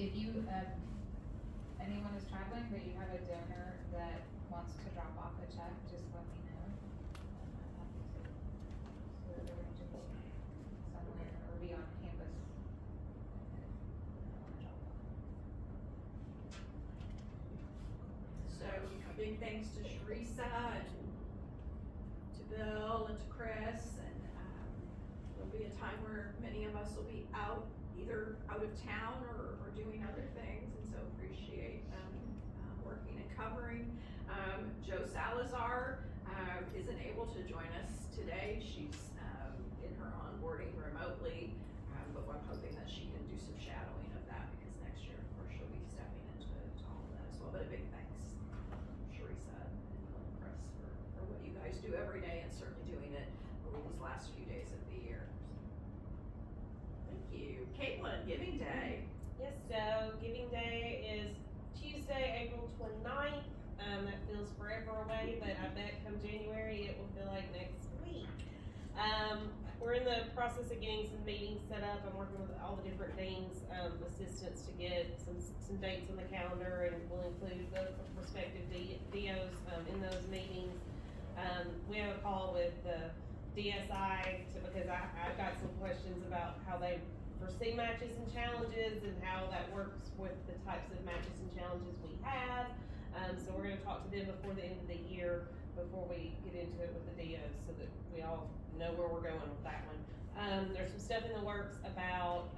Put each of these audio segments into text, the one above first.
if you, anyone is traveling, but you have a donor that wants to drop off a check, just let me know. I'm happy to, arrange a meeting somewhere or be on campus. So, big thanks to Sharisa and to Bill and to Chris, and there'll be a time where many of us will be out, either out of town or doing other things, and so appreciate them working and covering. Joe Salazar isn't able to join us today. She's in her onboarding remotely, but I'm hoping that she can do some shadowing of that, because next year, of course, she'll be stepping into all of that as well. But a big thanks, Sharisa and Chris, for what you guys do every day, and certainly doing it over these last few days of the year. Thank you. Caitlin, Giving Day. Yes, so Giving Day is Tuesday, April 29th. That feels forever away, but I bet come January it will feel like next week. We're in the process of getting some meetings set up. I'm working with all the different deans, assistants to get some dates on the calendar, and we'll include the respective DOs in those meetings. We have a call with the DSI because I've got some questions about how they foresee matches and challenges and how that works with the types of matches and challenges we have. So we're gonna talk to them before the end of the year, before we get into it with the DOs, so that we all know where we're going with that one. There's some stuff in the works about,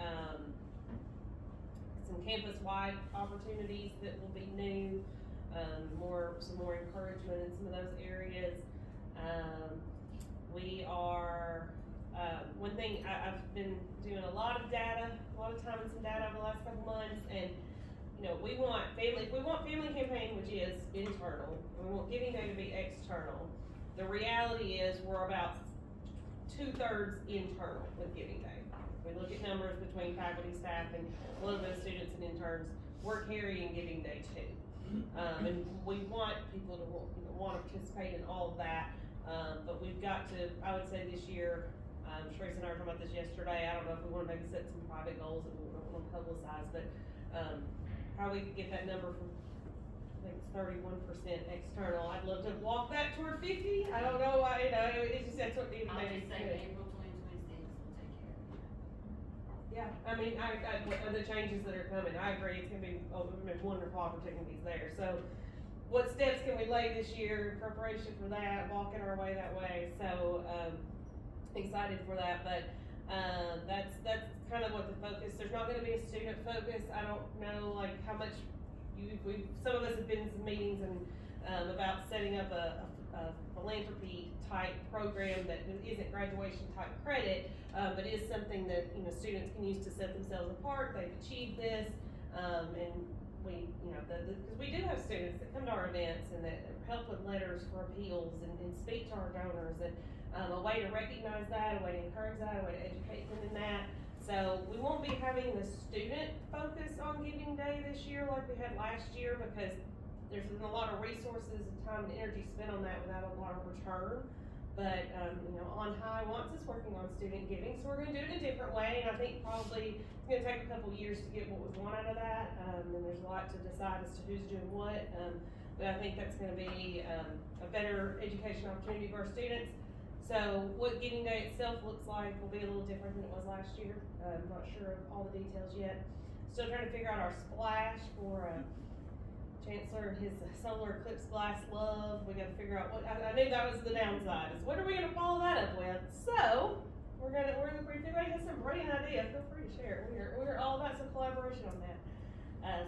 some campus-wide opportunities that will be new, some more encouragement in some of those areas. We are, one thing, I've been doing a lot of data, a lot of time in some data over the last couple months, and you know, we want family campaign, which is internal. We want Giving Day to be external. The reality is we're about 2/3 internal with Giving Day. If we look at numbers between faculty, staff, and a little bit of students and interns, we're carrying Giving Day too. And we want people to want to participate in all of that. But we've got to, I would say this year, Trace and I were talking about this yesterday. I don't know if we want to maybe set some private goals that we don't want to publicize, but how we could get that number from, I think it's 31% external. I'd love to walk that toward 50. I don't know why, it's just that's what the I'll just say April 2026 will take care of it. Yeah, I mean, the changes that are coming, I agree, it's gonna be wonderful opportunities there. So what steps can we lay this year in preparation for that, walking our way that way? So, excited for that, but that's kind of what the focus. There's not going to be a student focus. I don't know like how much some of us have been in some meetings and about setting up a philanthropy type program that isn't graduation type credit, but is something that students can use to set themselves apart. They've achieved this, and we because we do have students that come to our events and that help with letters for appeals and speak to our donors, and a way to recognize that, a way to encourage that, a way to educate them in that. So we won't be having the student focus on Giving Day this year like we had last year, because there's been a lot of resources and time and energy spent on that without a lot of return. But On High wants us working on student giving, so we're going to do it in a different way. And I think probably it's going to take a couple years to get what we want out of that. And there's a lot to decide as to who's doing what. But I think that's going to be a better education opportunity for our students. So what Giving Day itself looks like will be a little different than it was last year. I'm not sure of all the details yet. Still trying to figure out our splash for Chancellor and his solar eclipse glass love. We got to figure out what, I knew that was the downside, is what are we going to follow that up with? So if anybody has some brilliant idea, feel free to share it. We're all about some collaboration on that.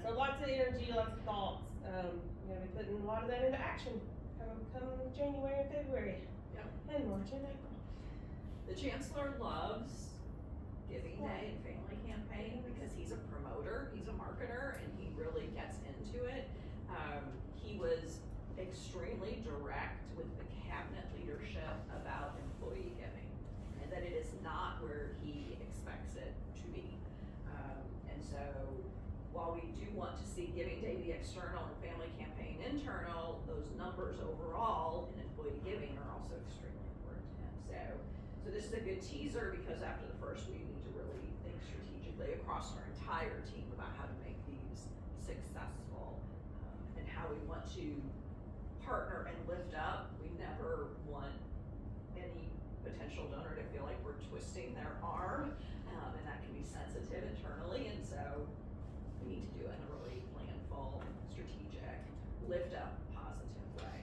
So lots of energy, lots of thoughts. We're going to be putting a lot of that into action come January and February. And March and April. The Chancellor loves Giving Day and Family Campaign because he's a promoter, he's a marketer, and he really gets into it. He was extremely direct with the cabinet leadership about employee giving, and that it is not where he expects it to be. And so while we do want to see Giving Day be external and Family Campaign internal, those numbers overall in employee giving are also extremely important to him. So this is a good teaser, because after the first we need to really think strategically across our entire team about how to make to partner and lift up. We never want any potential donor to feel like we're twisting their arm, and that can be sensitive internally, and so we need to do it in a really planful, strategic, lift up, positive way.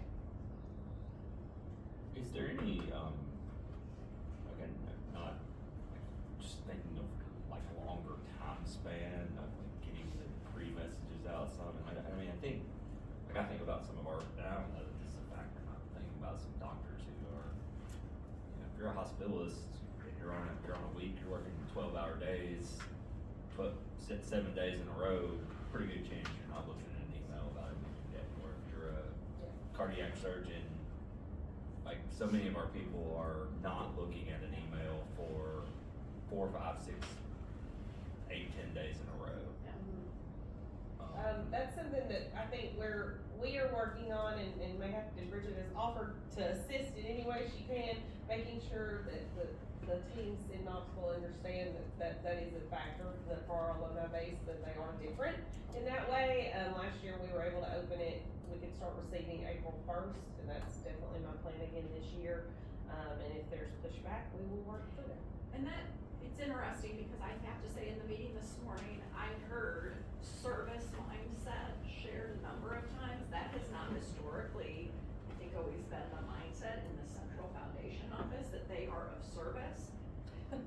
Is there any, again, not, just thinking of like longer time span of getting the pre-messages out some, and I mean, I think about some of our, and I don't know that this is a factor, I'm thinking about some doctors who are, you know, if you're a hospitalist, and you're on a week, you're working 12-hour days, 7 days in a row, pretty good chance you're not looking at an email about admission debt, or if you're a cardiac surgeon, like so many of our people are not looking at an email for 4, 5, 6, 8, 10 days in a row. That's something that I think we are working on, and may have to, Bridget has offered to assist in any way she can, making sure that the teams in Knoxville understand that is a factor, that for our alumni base, that they are different in that way. Last year we were able to open it, we could start receiving April 1st, and that's definitely my plan again this year. And if there's pushback, we will work through that. And that, it's interesting because I have to say in the meeting this morning, I heard service mindset shared a number of times. That has not historically, I think, always been the mindset in the Central Foundation office, that they are of service.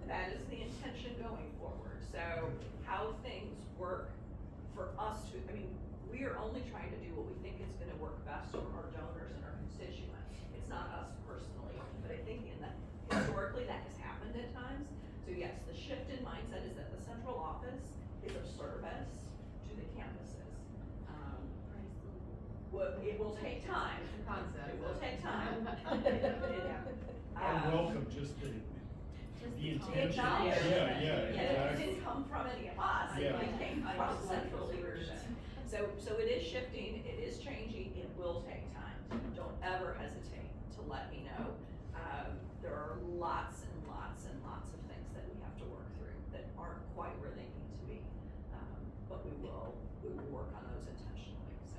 That is the intention going forward. So how things work for us to, I mean, we are only trying to do what we think is gonna work best for our donors and our constituents. It's not us personally, but I think historically that has happened at times. So yes, the shift in mindset is that the central office is of service to the campuses. It will take time. It's a concept. It will take time. I welcome just the intention. Acknowledge Yeah, it. yeah, It exactly. didn't come from any of us, Yeah. it came from central leadership. So it is shifting, it is changing, it will take time. Don't ever hesitate to let me know. There are lots and lots and lots of things that we have to work through that aren't quite where they need to be. But we will work on those intentionally, so.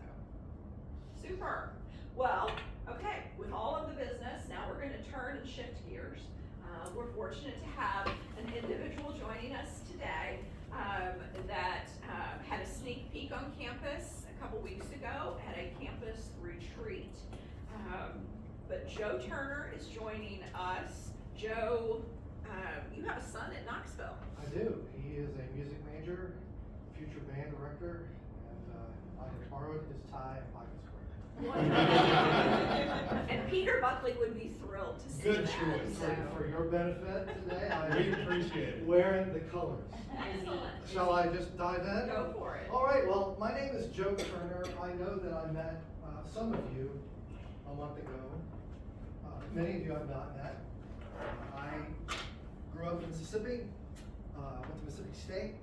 Super. Well, okay, with all of the business, now we're gonna turn and shift gears. We're fortunate to have an individual joining us today that had a sneak peek on campus a couple weeks ago at a campus retreat. But Joe Turner is joining us. Joe, you have a son at Knoxville. I do. He is a music major, future band director, and I have borrowed his tie and pocket square. And Peter Buckley would be thrilled to see Good that. choice. So. For your benefit today, We I'm appreciate it. wearing the colors. Excellent. Shall I just dive in? Go for it. All right, well, my name is Joe Turner. I know that I met some of you a month ago. Many of you I've not met. I grew up in Mississippi, went to Mississippi State,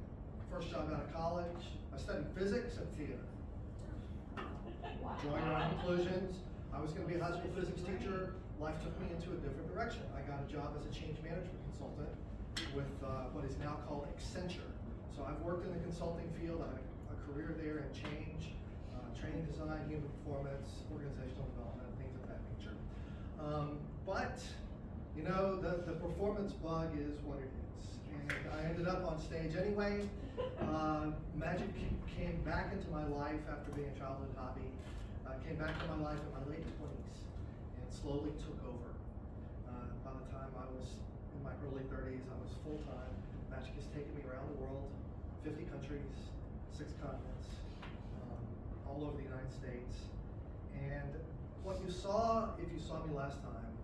first job out of college. I studied physics and theater. Joined around conclusions. I was gonna be a high school physics teacher. Life took me into a different direction. I got a job as a change management consultant with what is now called Accenture. So I've worked in the consulting field. I had a career there in change, training design, human performance, organizational development, things of that nature. But, you know, the performance bug is what it is. And I ended up on stage anyway. Magic came back into my life after being a childhood hobby. Came back to my life in my late 20s and slowly took over. By the time I was in my early 30s, I was full-time. Magic has taken me around the world, 50 countries, 6 continents, all over the United States. And what you saw, if you saw me last time,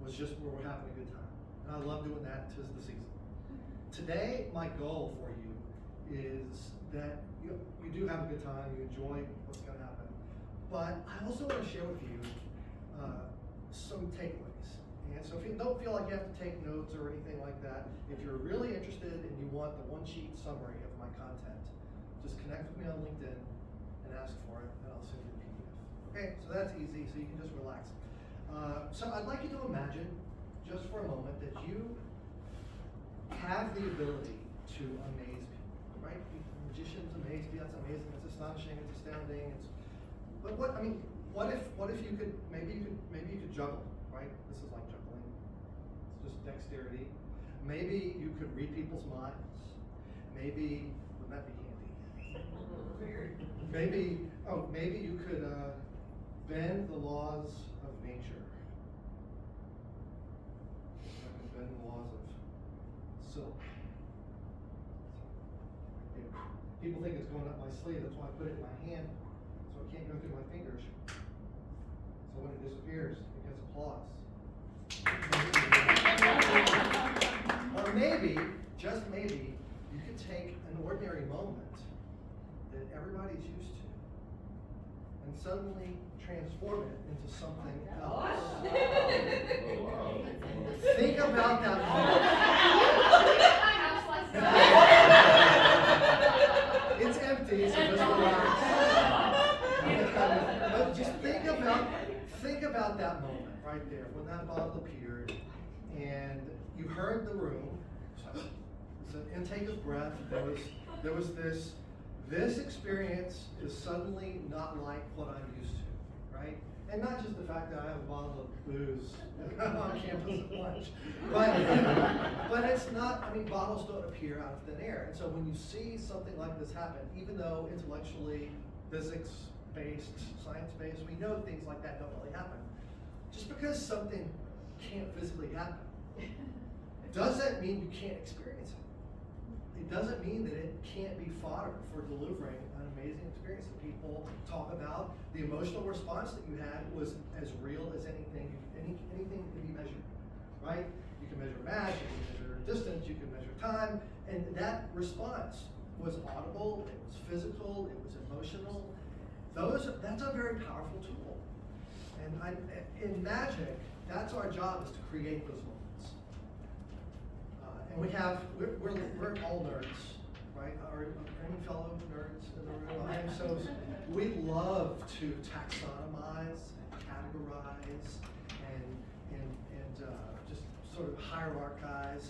was just where we're having a good time. And I love doing that 'tis the season. Today, my goal for you is that you do have a good time, you enjoy what's gonna happen. But I also wanna share with you some takeaways. And so if you don't feel like you have to take notes or anything like that, if you're really interested and you want the one-sheet summary of my content, just connect with me on LinkedIn and ask for it, and I'll send you the PDF. Okay, so that's easy, so you can just relax. So I'd like you to imagine, just for a moment, that you have the ability to amaze people, right? Magicians amaze me, that's amazing, it's astonishing, it's astounding, but what if you could, maybe you could juggle, right? This is like juggling, it's just dexterity. Maybe you could read people's minds. Maybe, wouldn't that be handy? Maybe you could bend the laws of nature. I can bend the laws of silk. People think it's going up my sleeve, that's why I put it in my hand, so it can't go through my fingers. So when it disappears, it gets applause. Or maybe, just maybe, you could take an ordinary moment that everybody's used to and suddenly transform it into something else. Think about that moment. My house last night. It's empty, so just relax. But just think about that moment right there when that bottle appeared and you heard the room. It's an intake of breath. There was this experience is suddenly not like what I'm used to, right? And not just the fact that I have a bottle of booze on campus at lunch, but it's not, I mean, bottles don't appear out of thin air. And so when you see something like this happen, even though intellectually, physics-based, science-based, we know things like that don't really happen. Just because something can't physically happen doesn't mean you can't experience it. It doesn't mean that it can't be fodder for delivering an amazing experience that people talk about. The emotional response that you had was as real as anything that can be measured, right? You can measure mass, you can measure distance, you can measure time, and that response was audible, it was physical, it was emotional. That's a very powerful tool. And in magic, that's our job, is to create those moments. And we're all nerds, right? Are any fellow nerds in the room? I am so. We love to taxonomize and categorize and just sort of hierarchize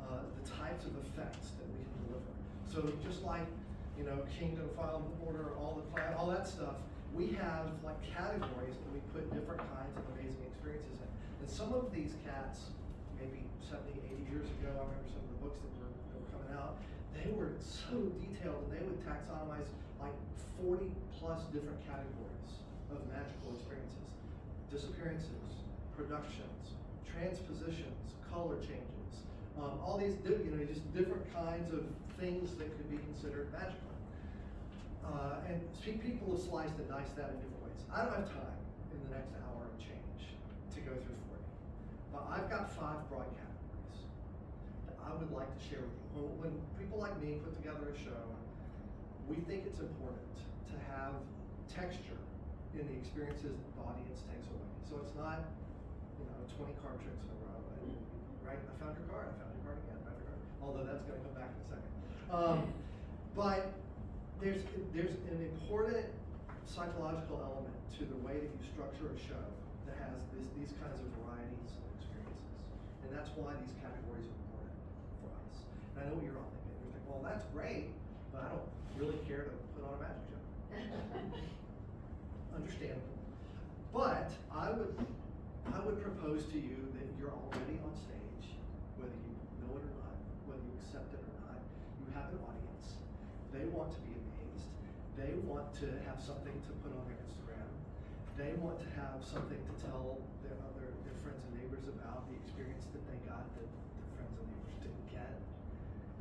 the types of effects that we can deliver. So just like, kingdom, file, order, all that stuff, we have like categories that we put different kinds of amazing experiences in. And some of these cats, maybe 70, 80 years ago, I remember some of the books that were coming out, they were so detailed and they would taxonomize like 40 plus different categories of magical experiences. Disappearances, productions, transpositions, color changes, all these, just different kinds of things that could be considered magical. And people have sliced and diced that in different ways. I don't have time in the next hour and change to go through 40. But I've got 5 broad categories that I would like to share with you. When people like me put together a show, we think it's important to have texture in the experiences that the audience takes away. So it's not, 20 card tricks in a row, right? I found your card again, although that's going to come back in a second. But there's an important psychological element to the way that you structure a show that has these kinds of varieties of experiences. And that's why these categories are important for us. And I know what you're all thinking. You're thinking, well, that's great, but I don't really care to put on a magic show. Understandable. But I would propose to you that you're already on stage, whether you know it or not, whether you accept it or not. You have an audience. They want to be amazed. They want to have something to put on their Instagram. They want to have something to tell their friends and neighbors about the experience that they got that their friends and neighbors didn't get.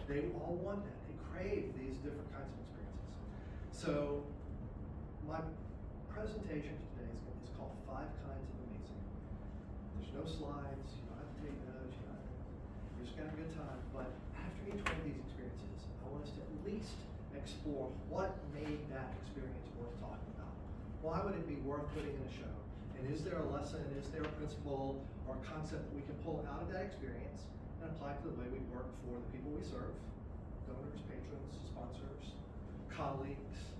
They all want that. They crave these different kinds of experiences. So my presentation today is called 5 Kinds of Amazing. There's no slides. You don't have to take notes. You're just gonna have a good time. But after each one of these experiences, I want us to at least explore what made that experience worth talking about. Why would it be worth putting in a show? And is there a lesson, is there a principle or a concept that we can pull out of that experience and apply to the way we work for the people we serve, donors, patrons, sponsors, colleagues,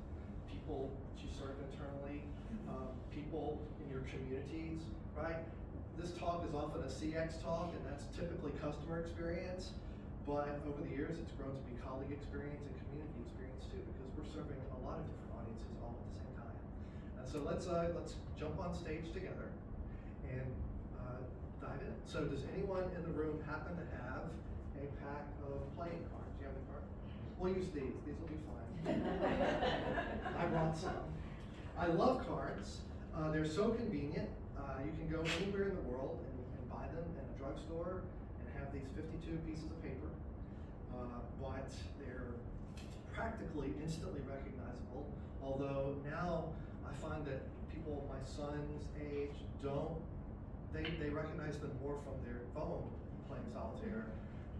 people that you serve internally, people in your communities, right? This talk is often a CX talk, and that's typically customer experience. But over the years, it's grown to be colleague experience and community experience too, because we're serving a lot of different audiences all at the same time. So let's jump on stage together and dive in. So does anyone in the room happen to have a pack of playing cards? Do you have a card? We'll use these. These will be fine. I brought some. I love cards. They're so convenient. You can go anywhere in the world and buy them in a drugstore and have these 52 pieces of paper. But they're practically instantly recognizable. Although now I find that people my son's age they recognize them more from their phone playing solitaire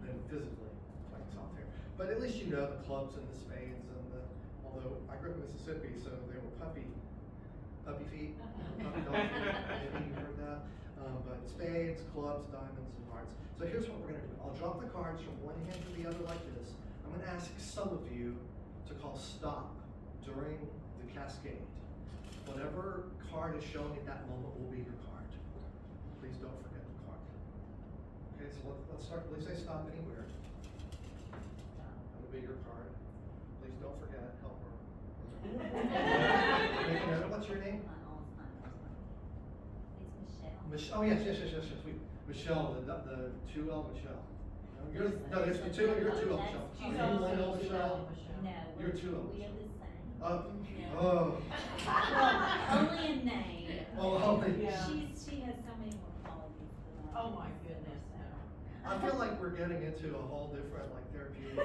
than physically playing solitaire. But at least you know the clubs and the spades and although I grew up in Mississippi, so they were puppy feet, puppy dog feet, maybe you heard that. But spades, clubs, diamonds, and hearts. So here's what we're gonna do. I'll drop the cards from one hand to the other like this. I'm gonna ask some of you to call stop during the cascade. Whatever card is showing at that moment will be your card. Please don't forget the card. Okay, so let's start. Please say stop anywhere. That will be your card. Please don't forget. Help her. Make a note. What's your name? It's Michelle. Oh yes. Michelle, the 2L Michelle. You're 2L Michelle. She's Are you also 1L Michelle? No. You're 2L. We are the same. Oh. Well, only in name. Oh, only. Yeah. She has so many more qualities than I. Oh my goodness, no. I feel like we're getting into a whole different therapeutic.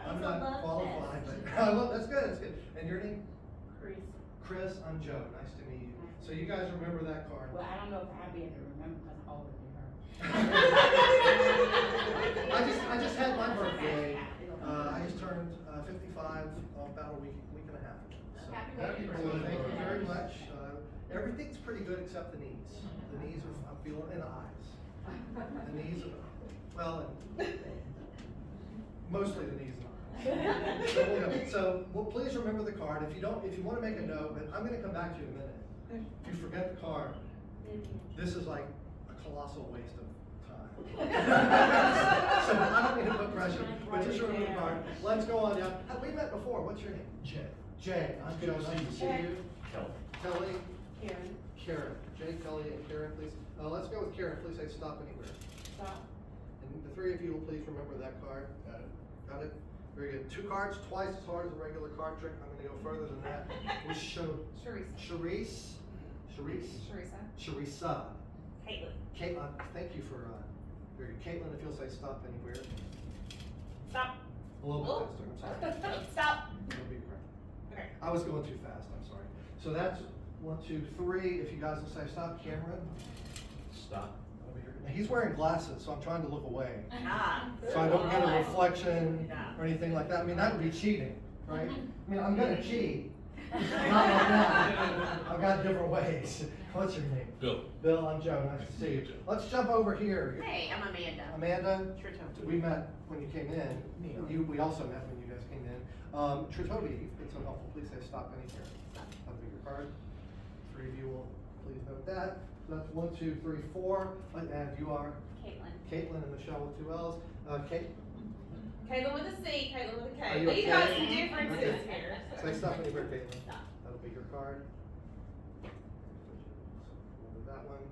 I'm It's a not love qualified, fest. but well, that's good. That's good. And your name? Chris. Chris. I'm Joe. Nice to meet you. So you guys remember that card? Well, I don't know if I'll be able to remember because I'm older than her. I just had my birthday. I just turned 55 about a week and a half ago. So, Happy birthday. so thank you very much. Everything's pretty good except the knees. The knees I'm feeling, and the eyes. The knees are, well, mostly the knees and eyes. So please remember the card. If you want to make a note, but I'm going to come back to you in a minute. If you forget the card, this is like a colossal waste of time. So I don't mean to put pressure, but just remember the card. Let's go on down. We met before. What's your name? Jay. I'm Joe. Nice to see you. Kelly. Karen. Jay, Kelly, and Karen, please. Let's go with Karen. Please say stop anywhere. Stop. And the three of you will please remember that card. Got it? Very good. 2 cards, twice as hard as a regular card trick. I'm going to go further than that. We show Charissa. Charissa. Caitlin. Caitlin, thank you for, very good. Caitlin, if you'll say stop anywhere. Stop. A little bit faster, I'm sorry. Stop. That'll be correct. Okay. I was going too fast, I'm sorry. So that's 1, 2, 3. If you guys will say stop, Cameron. Stop. Over here. Now, he's wearing glasses, so I'm trying to look away. Ah. So I don't get a reflection or anything like that. I mean, that would be cheating, right? I mean, I'm gonna cheat. Not like that. I've got different ways. What's your name? Bill. Bill, I'm Joe. Nice to see you. Let's jump over here. Hey, I'm Amanda. Amanda, Tritovi. we met when you came in. We also met when you guys came in. Tritovi, you've been so helpful. Please say stop anywhere. That'll be your card. 3 of you will please note that. So that's 1, 2, 3, 4. And you are? Caitlin. Caitlin and Michelle with 2 L's. Kate? Caitlin with a C, Caitlin with a Are K. you We've got okay? some differences Okay. here. Say stop anywhere, Caitlin. Stop. That'll be your card. Remember that one.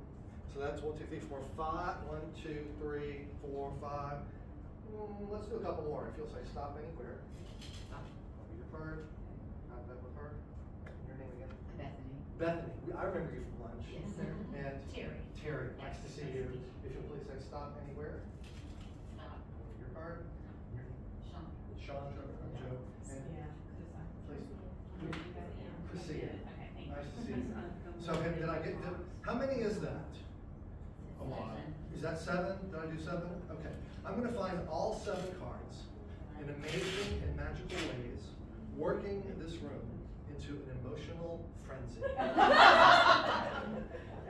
So that's 1, 2, 3, 4, 5. 1, 2, 3, 4, 5. Let's do a couple more. If you'll say stop anywhere. That'll be your card. Have that with her. Your name again? Bethany. Bethany. I remember you from lunch. Yes, sir. And Terry. Terry, nice to see you. If you'll please say stop anywhere. Stop. Your card. Sean. Sean, Joe, Joe. And please. Christina. Okay, thank you. Nice to see you. So did I get, how many is that? A lot. Is that 7? Did I do 7? Okay. I'm gonna find all 7 cards in amazing and magical ways, working this room into an emotional frenzy. That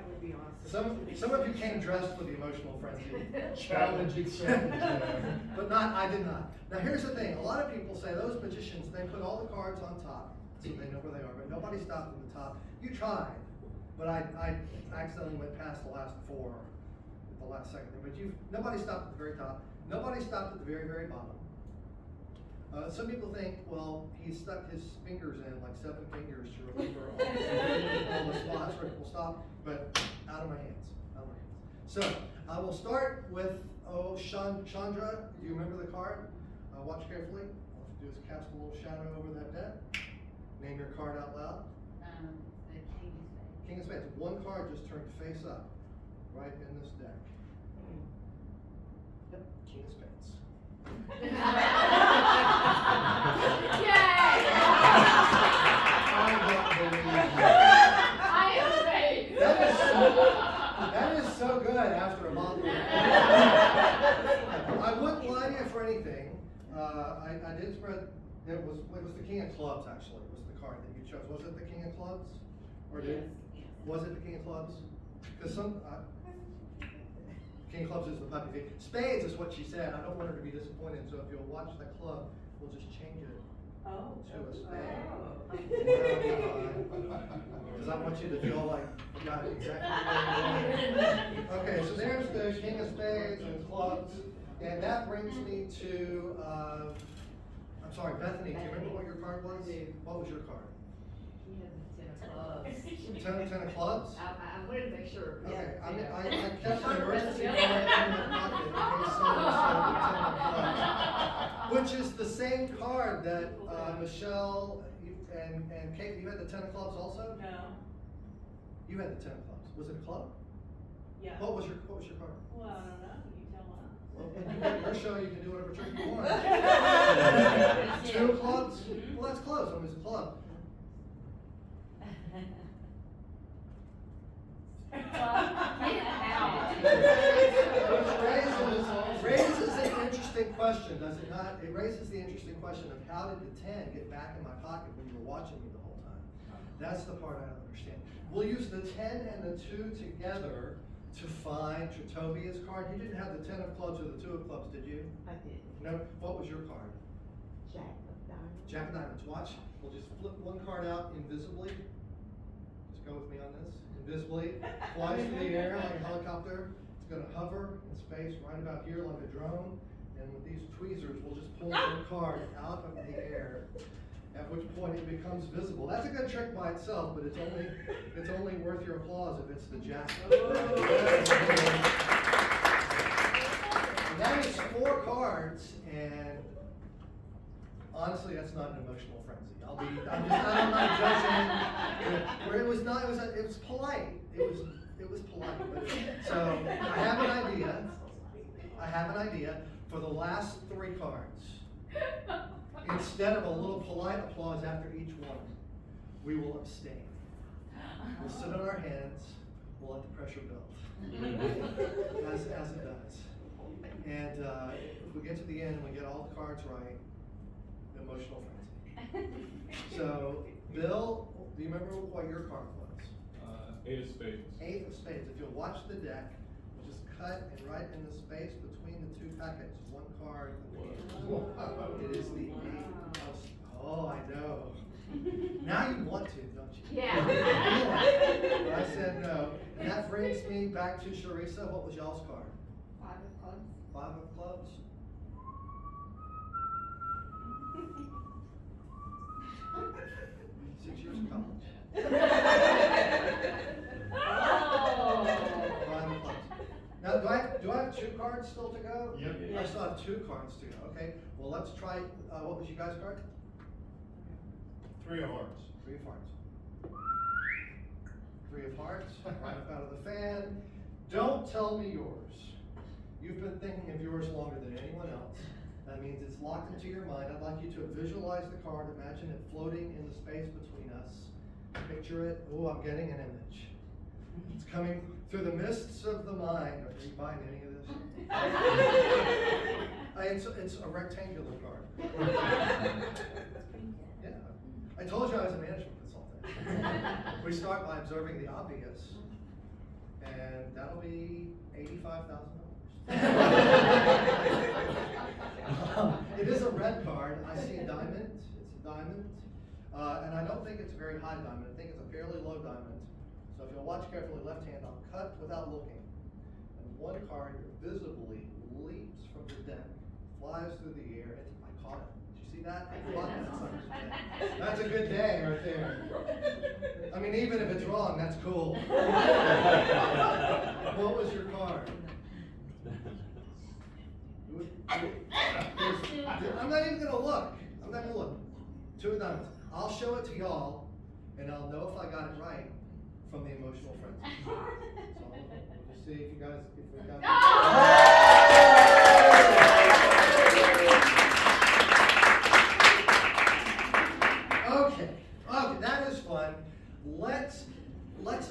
would be awesome. Some of you came dressed for the emotional frenzy. Challenging But I did not. Now here's the thing, a lot of people say those magicians, they put all the cards on top, so they know where they are, but nobody stopped at the top. You tried, but I accidentally went past the last 4, the last second thing, but nobody stopped at the very top, nobody stopped at the very, very bottom. Some people think, well, he stuck his fingers in, like 7 fingers to remember all the spots where it will stop, but out of my hands, out of my hands. So, I will start with, Chandra, do you remember the card? Watch carefully. All you do is cast a little shadow over that deck. Name your card out loud. The king is back. King of Spades. One card just turned face up, right in this deck. Yep, King of Spades. Yay! I am spades. That is so good after a month. I wouldn't lie to you for anything. I did spread, it was the King of Clubs actually, was the card that you chose. Was it the King of Clubs? Or was it the King of Clubs? Because King of Clubs is the puppy face. Spades is what she said. I don't want her to be disappointed, so if you'll watch the club, we'll just change it to a spade. Because I want you to feel like you got it exactly what you want. Okay, so there's the King of Spades and Clubs. And that brings me to, I'm sorry, Bethany, do you remember what your card was? What was your card? He has a 10 of clubs. 10 of clubs? I wanted to make sure. Okay, I kept an emergency card in my pocket in case someone said the 10 of clubs. Which is the same card that Michelle and Kate, you had the 10 of clubs also? No. You had the 10 of clubs. Was it a club? Yeah. What was your card? Well, I don't know, you tell us. Well, when you get your show, you can do whatever trick you want. 2 clubs? Well, that's close. I mean, it's a club. Which raises an interesting question, does it not? It raises the interesting question of how did the 10 get back in my pocket when you were watching me the whole time? That's the part I don't understand. We'll use the 10 and the 2 together to find Tritovia's card. You didn't have the 10 of clubs or the 2 of clubs, did you? I did. No? What was your card? Jack of diamonds. Jack of diamonds. Watch. We'll just flip one card out invisibly. Just go with me on this. Invisibly. Flies through the air like a helicopter. It's going to hover in space right about here like a drone. And with these tweezers, we'll just pull the card out of the air. At which point it becomes visible. That's a good trick by itself, but it's only worth your applause if it's the Jack. And that is 4 cards, and honestly, that's not an emotional frenzy. I'm not judging. Where it was polite. It was polite. But so I have an idea for the last 3 cards. Instead of a little polite applause after each one, we will abstain. We'll sit on our hands, we'll let the pressure build, as it does. And if we get to the end and we get all the cards right, emotional frenzy. So, Bill, do you remember what your card was? 8 of spades. 8 of spades. If you'll watch the deck, we'll just cut and right in the space between the 2 packets. One card. It is the 8 of spades. Oh, I know. Now you want to, don't you? Yeah. I said no. And that brings me back to Sharissa. What was y'all's card? 5 of clubs. 5 of clubs. Six years of college. Oh. 5 of clubs. Now, do I have 2 cards still to go? Yep. I still have 2 cards to go. Okay. Well, let's try. What was you guys' card? 3 of hearts. 3 of hearts. 3 of hearts. Right up out of the fan. Don't tell me yours. You've been thinking of yours longer than anyone else. That means it's locked into your mind. I'd like you to visualize the card. Imagine it floating in the space between us. Picture it. Oh, I'm getting an image. It's coming through the mists of the mind. Are you buying any of this? It's a rectangular card. Yeah. I told you I was a management consultant. We start by observing the obvious, and that'll be $85,000. It is a red card. I see a diamond. It's a diamond. And I don't think it's a very high diamond. I think it's a fairly low diamond. So if you'll watch carefully, left hand, I'll cut without looking. And one card visibly leaps from the deck, flies through the air. I caught it. Did you see that? That's a good day right there. I mean, even if it's wrong, that's cool. What was your card? I'm not even gonna look. I'm not gonna look. 2 of diamonds. I'll show it to y'all, and I'll know if I got it right from the emotional frenzy. So we'll just see if you guys, if we got Okay, that is fun. Let's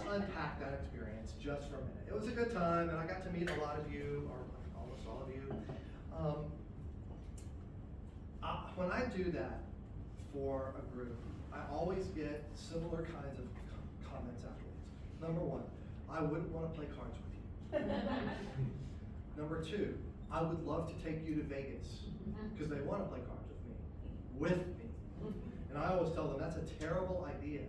unpack that experience just for a minute. It was a good time, and I got to meet a lot of you, or almost all of you. When I do that for a group, I always get similar kinds of comments afterwards. Number one, I wouldn't want to play cards with you. Number two, I would love to take you to Vegas because they want to play cards with me. And I always tell them that's a terrible idea.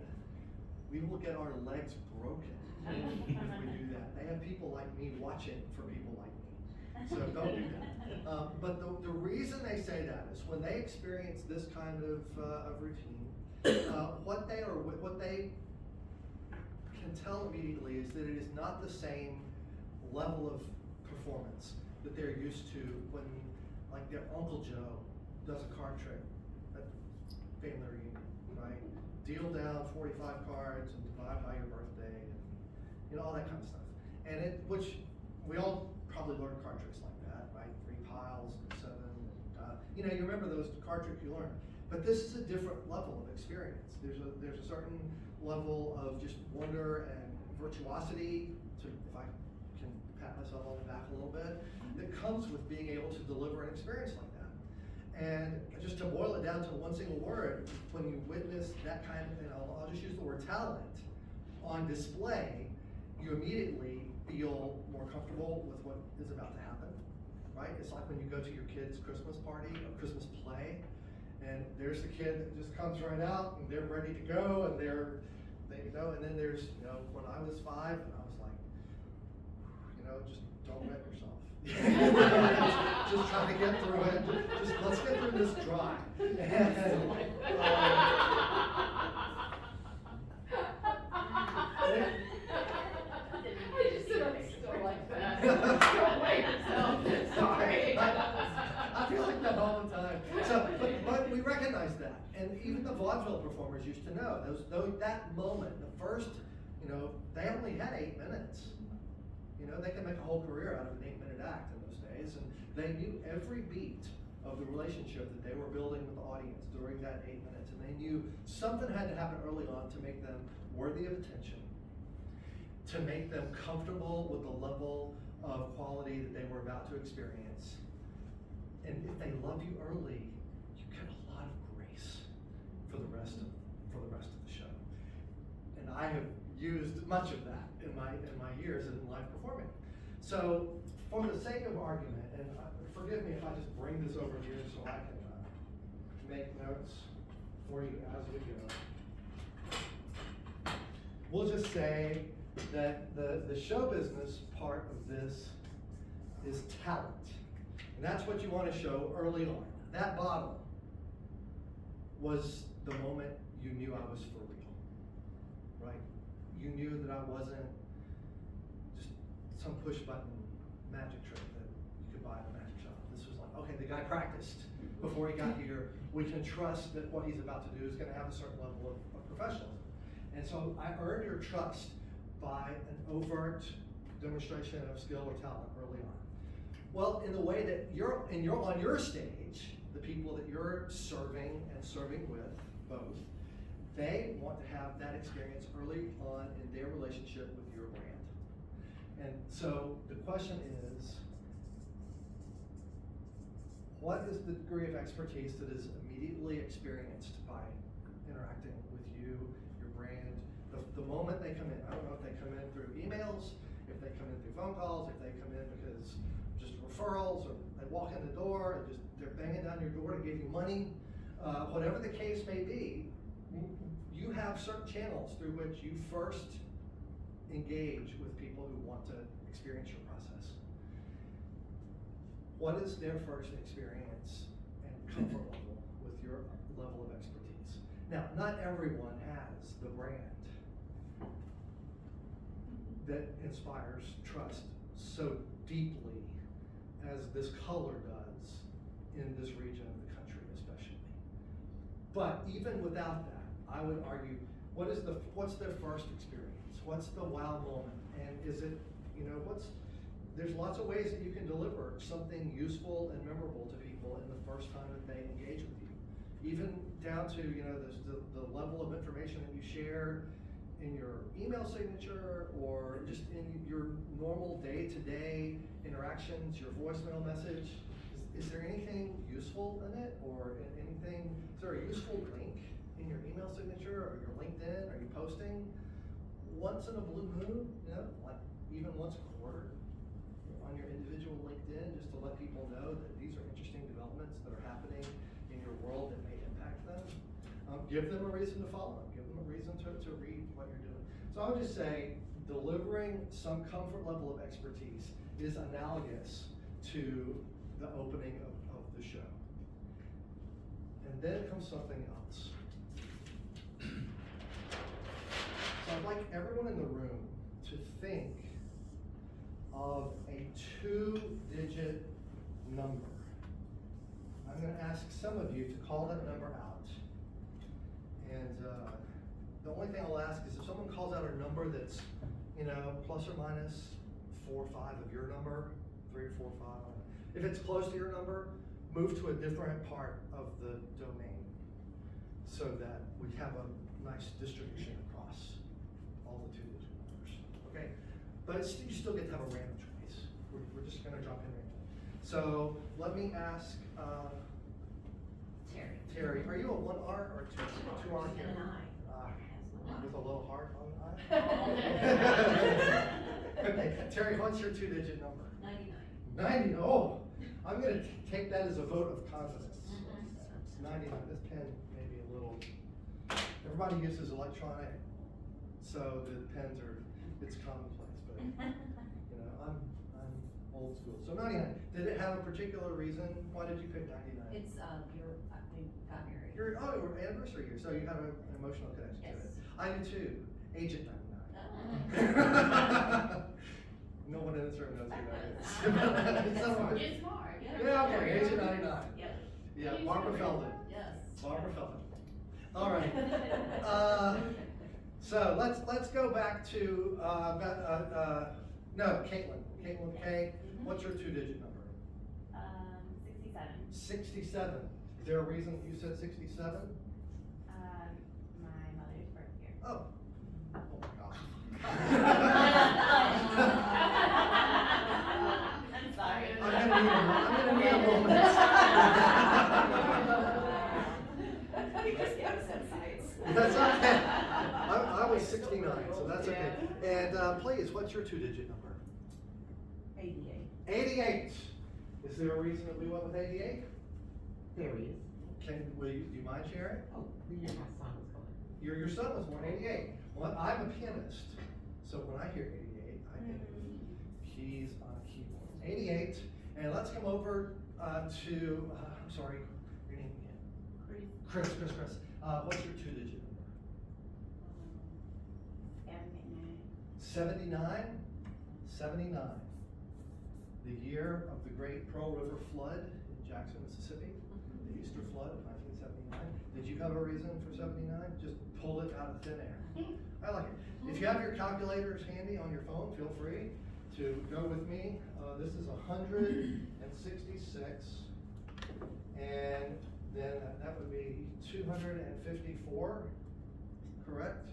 We will get our legs broken if we do that. They have people like me watching for people like me. So don't do that. But the reason they say that is when they experience this kind of routine, what they can tell immediately is that it is not the same level of performance that they're used to when, like, their Uncle Joe does a card trick at family reunion, right? Deal down 45 cards and divide by your birthday, and all that kind of stuff. And which we all probably learned card tricks like that, right? 3 piles and 7. You remember those card tricks you learned. But this is a different level of experience. There's a certain level of just wonder and virtuosity, if I can pat myself on the back a little bit, that comes with being able to deliver an experience like that. And just to boil it down to one single word, when you witness that kind of, and I'll just use the word talent, on display, you immediately feel more comfortable with what is about to happen, right? It's like when you go to your kid's Christmas party or Christmas play, and there's the kid that just comes right out, and they're ready to go, and and then there's, when I was 5, and I was like, just don't wet yourself. Just try to get through it. Just let's get through this dry. I just sit on still like that. Don't wait yourself. Sorry. I feel like that all the time. So, but we recognize that, and even the vaudeville performers used to know that moment, the first, they only had 8 minutes. They could make a whole career out of an 8-minute act in those days, and they knew every beat of the relationship that they were building with the audience during that 8 minutes, and they knew something had to happen early on to make them worthy of attention, to make them comfortable with the level of quality that they were about to experience. And if they love you early, you get a lot of grace for the rest of the show. And I have used much of that in my years in live performing. So, for the sake of argument, and forgive me if I just bring this over here so I can make notes for you as we go. We'll just say that the show business part of this is talent. And that's what you want to show early on. That bottle was the moment you knew I was for real, right? You knew that I wasn't just some push button magic trick that you could buy at a magic shop. This was like, okay, the guy practiced before he got here. We can trust that what he's about to do is going to have a certain level of professionalism. And so I earned your trust by an overt demonstration of skill or talent early on. Well, in the way that you're on your stage, the people that you're serving with, both, they want to have that experience early on in their relationship with your brand. And so the question is, what is the degree of expertise that is immediately experienced by interacting with you, your brand, the moment they come in? I don't know if they come in through emails, if they come in through phone calls, if they come in because just referrals, or they walk in the door and they're banging down your door to give you money. Whatever the case may be, you have certain channels through which you first engage with people who want to experience your process. What is their first experience and comfort level with your level of expertise. Now, not everyone has the brand that inspires trust so deeply as this color does in this region of the country especially. But even without that, I would argue, what's their first experience? What's the wow moment? And is it, there's lots of ways that you can deliver something useful and memorable to people in the first time that they engage with you. Even down to, the level of information that you share in your email signature or just in your normal day-to-day interactions, your voicemail message. Is there anything useful in it, or anything? Is there a useful link in your email signature or your LinkedIn? Are you posting once in a blue moon? Like even once a quarter on your individual LinkedIn, just to let people know that these are interesting developments that are happening in your world that may impact them. Give them a reason to follow. Give them a reason to read what you're doing. So I would just say delivering some comfort level of expertise is analogous to the opening of the show. And then comes something else. So I'd like everyone in the room to think of a 2-digit number. I'm going to ask some of you to call that number out. And the only thing I'll ask is if someone calls out a number that's, plus or minus 4 or 5 of your number, 3 or 4 or 5. If it's close to your number, move to a different part of the domain so that we have a nice distribution across all the 2-digit numbers. Okay, but you still get to have a random choice. We're just going to drop in random. So let me ask Terry, are you a 1R or 2R here? An I. With a little heart on the eye? Okay, Terry, what's your 2-digit number? 99. 90, oh, I'm gonna take that as a vote of confidence. 99, this pen may be a little, everybody uses electronic, so the pens it's commonplace, but, I'm old school. So 99, did it have a particular reason? Why did you pick 99? It's, we got married. Your anniversary year, so you have an emotional connection to it. I do too, Agent 99. No one in this room knows who that is. Someone- It's smart. Yeah, okay, Agent 99. Yep. Yeah, Barbara Feldon. Yes. Barbara Feldon. All right. So let's go back to Caitlin. Caitlin K. What's your 2-digit number? 67. 67. Is there a reason you said 67? My mother's birth year. Oh. Oh my gosh. I'm sorry. I'm gonna need a moment. You just gave us insights. That's okay. I was 69, so that's okay. And please, what's your 2-digit number? 88. 88. Is there a reason that we went with 88? There he is. Do you mind sharing? Oh, my son was going. Your son was born 88. Well, I'm a pianist, so when I hear 88, I think keys on a keyboard. 88, and let's come over to, I'm sorry, your name again? Chris. What's your 2-digit number? 79? 79. The year of the great Pearl River flood in Jackson, Mississippi. The Easter flood of 1979. Did you have a reason for 79? Just pull it out of thin air. I like it. If you have your calculators handy on your phone, feel free to go with me. This is 166, and then that would be 254, correct?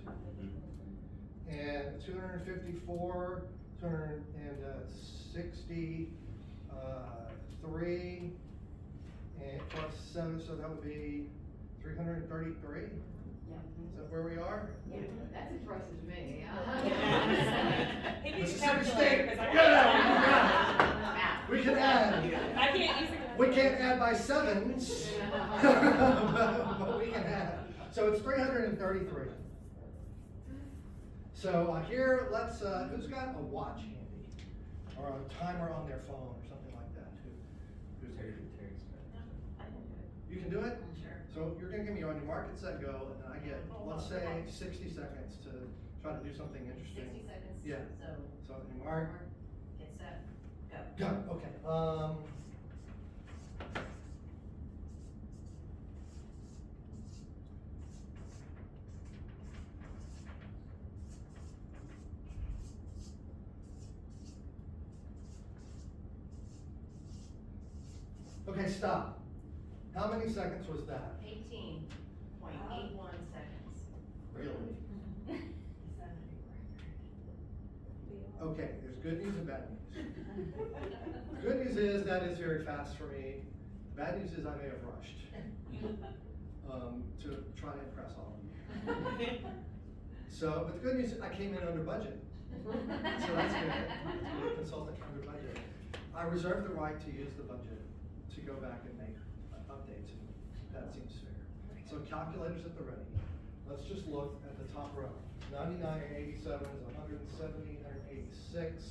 And 254, 263, and plus 7, so that would be 333. Yeah. Is that where we are? Yeah, that's impressive to me. He needs to Mississippi calculate, State. 'cause I Yeah, we can add. I can't use it. We can't add by sevens, but we can add. So it's 333. So here, let's, who's got a watch handy? Or a timer on their phone or something like that? Who's Terry's You can do it? Sure. So you're gonna give me on your mark, get set, go, and then I get, let's say, 60 seconds to try to do something interesting. 60 seconds. Yeah. So, So on your mark, get set, go. go, okay, okay, stop. How many seconds was that? 18.81 seconds. Really? Okay, there's good news and bad news. The good news is that is very fast for me. The bad news is I may have rushed, to try to impress all of you. So, but the good news, I came in under budget. So that's good. That's good. Consultant under budget. I reserve the right to use the budget to go back and make updates, and that seems fair. So calculators at the ready. Let's just look at the top row. 99 and 87 is 170, 186,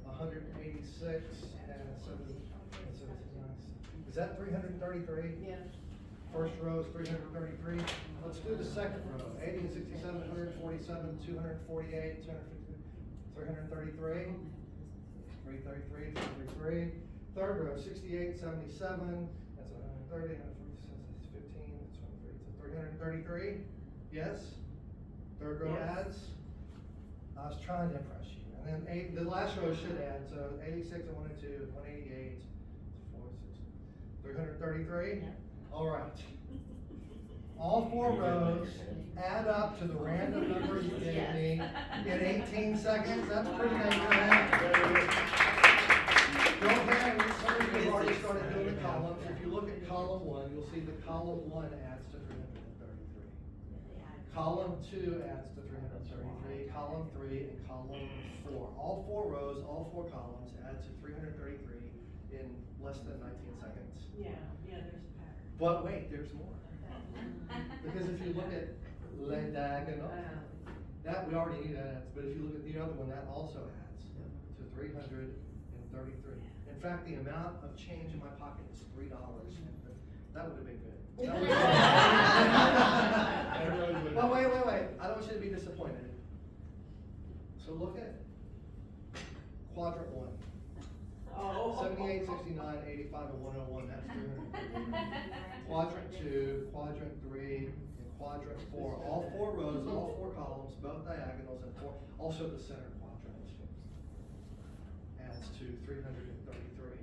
186, and 70, and 79. Is that 333? Yeah. First row is 333. Let's do the second row. 80 and 67, 147, 248, 250, 333. 333, 333. Third row, 68, 77, that's 130, 146, that's 15, that's 23, so 333. Yes? Third row Yes. adds. I was trying to impress you. And then the last row should add, so 86 and 102, 188, 333? Yeah. All right. All four rows add up to the random number you gave me in 18 seconds. That's pretty dang good. Go ahead, some of you have already started doing the columns. If you look at column 1, you'll see the column 1 adds to 333. Column 2 adds to 333, column 3, and column 4. All four rows, all four columns add to 333 in less than 19 seconds. Yeah, there's a pattern. But wait, there's more. Because if you look at le diagonal, that we already knew that adds, but if you look at the other one, that also adds to 333. In fact, the amount of change in my pocket is $3. That would have been good. That would've- Well, wait. I don't want you to be disappointed. So look at quadrant 1. Oh. 78, 69, 85, and 101, that's 333. Quadrant 2, quadrant 3, and quadrant 4. All four rows, all four columns, both diagonals, and also the center quadrant adds to 333.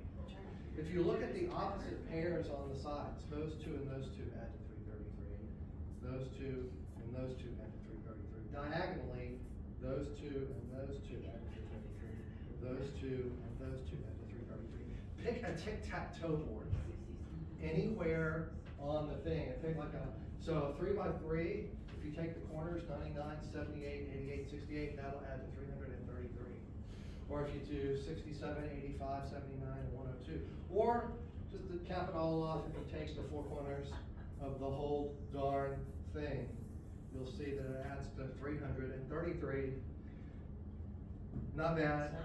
If you look at the opposite pairs on the sides, those two and those two add to 333. Those two and those two add to 333. Diagonally, those two and those two add to 333. Those two and those two add to 333. Pick a tic-tac-toe board anywhere on the thing and pick like so 3 by 3, if you take the corners, 99, 78, 88, 68, that'll add to 333. Or if you do 67, 85, 79, and 102. Or just to cap it all off, if you take the four corners of the whole darn thing, you'll see that it adds to 333. Not bad.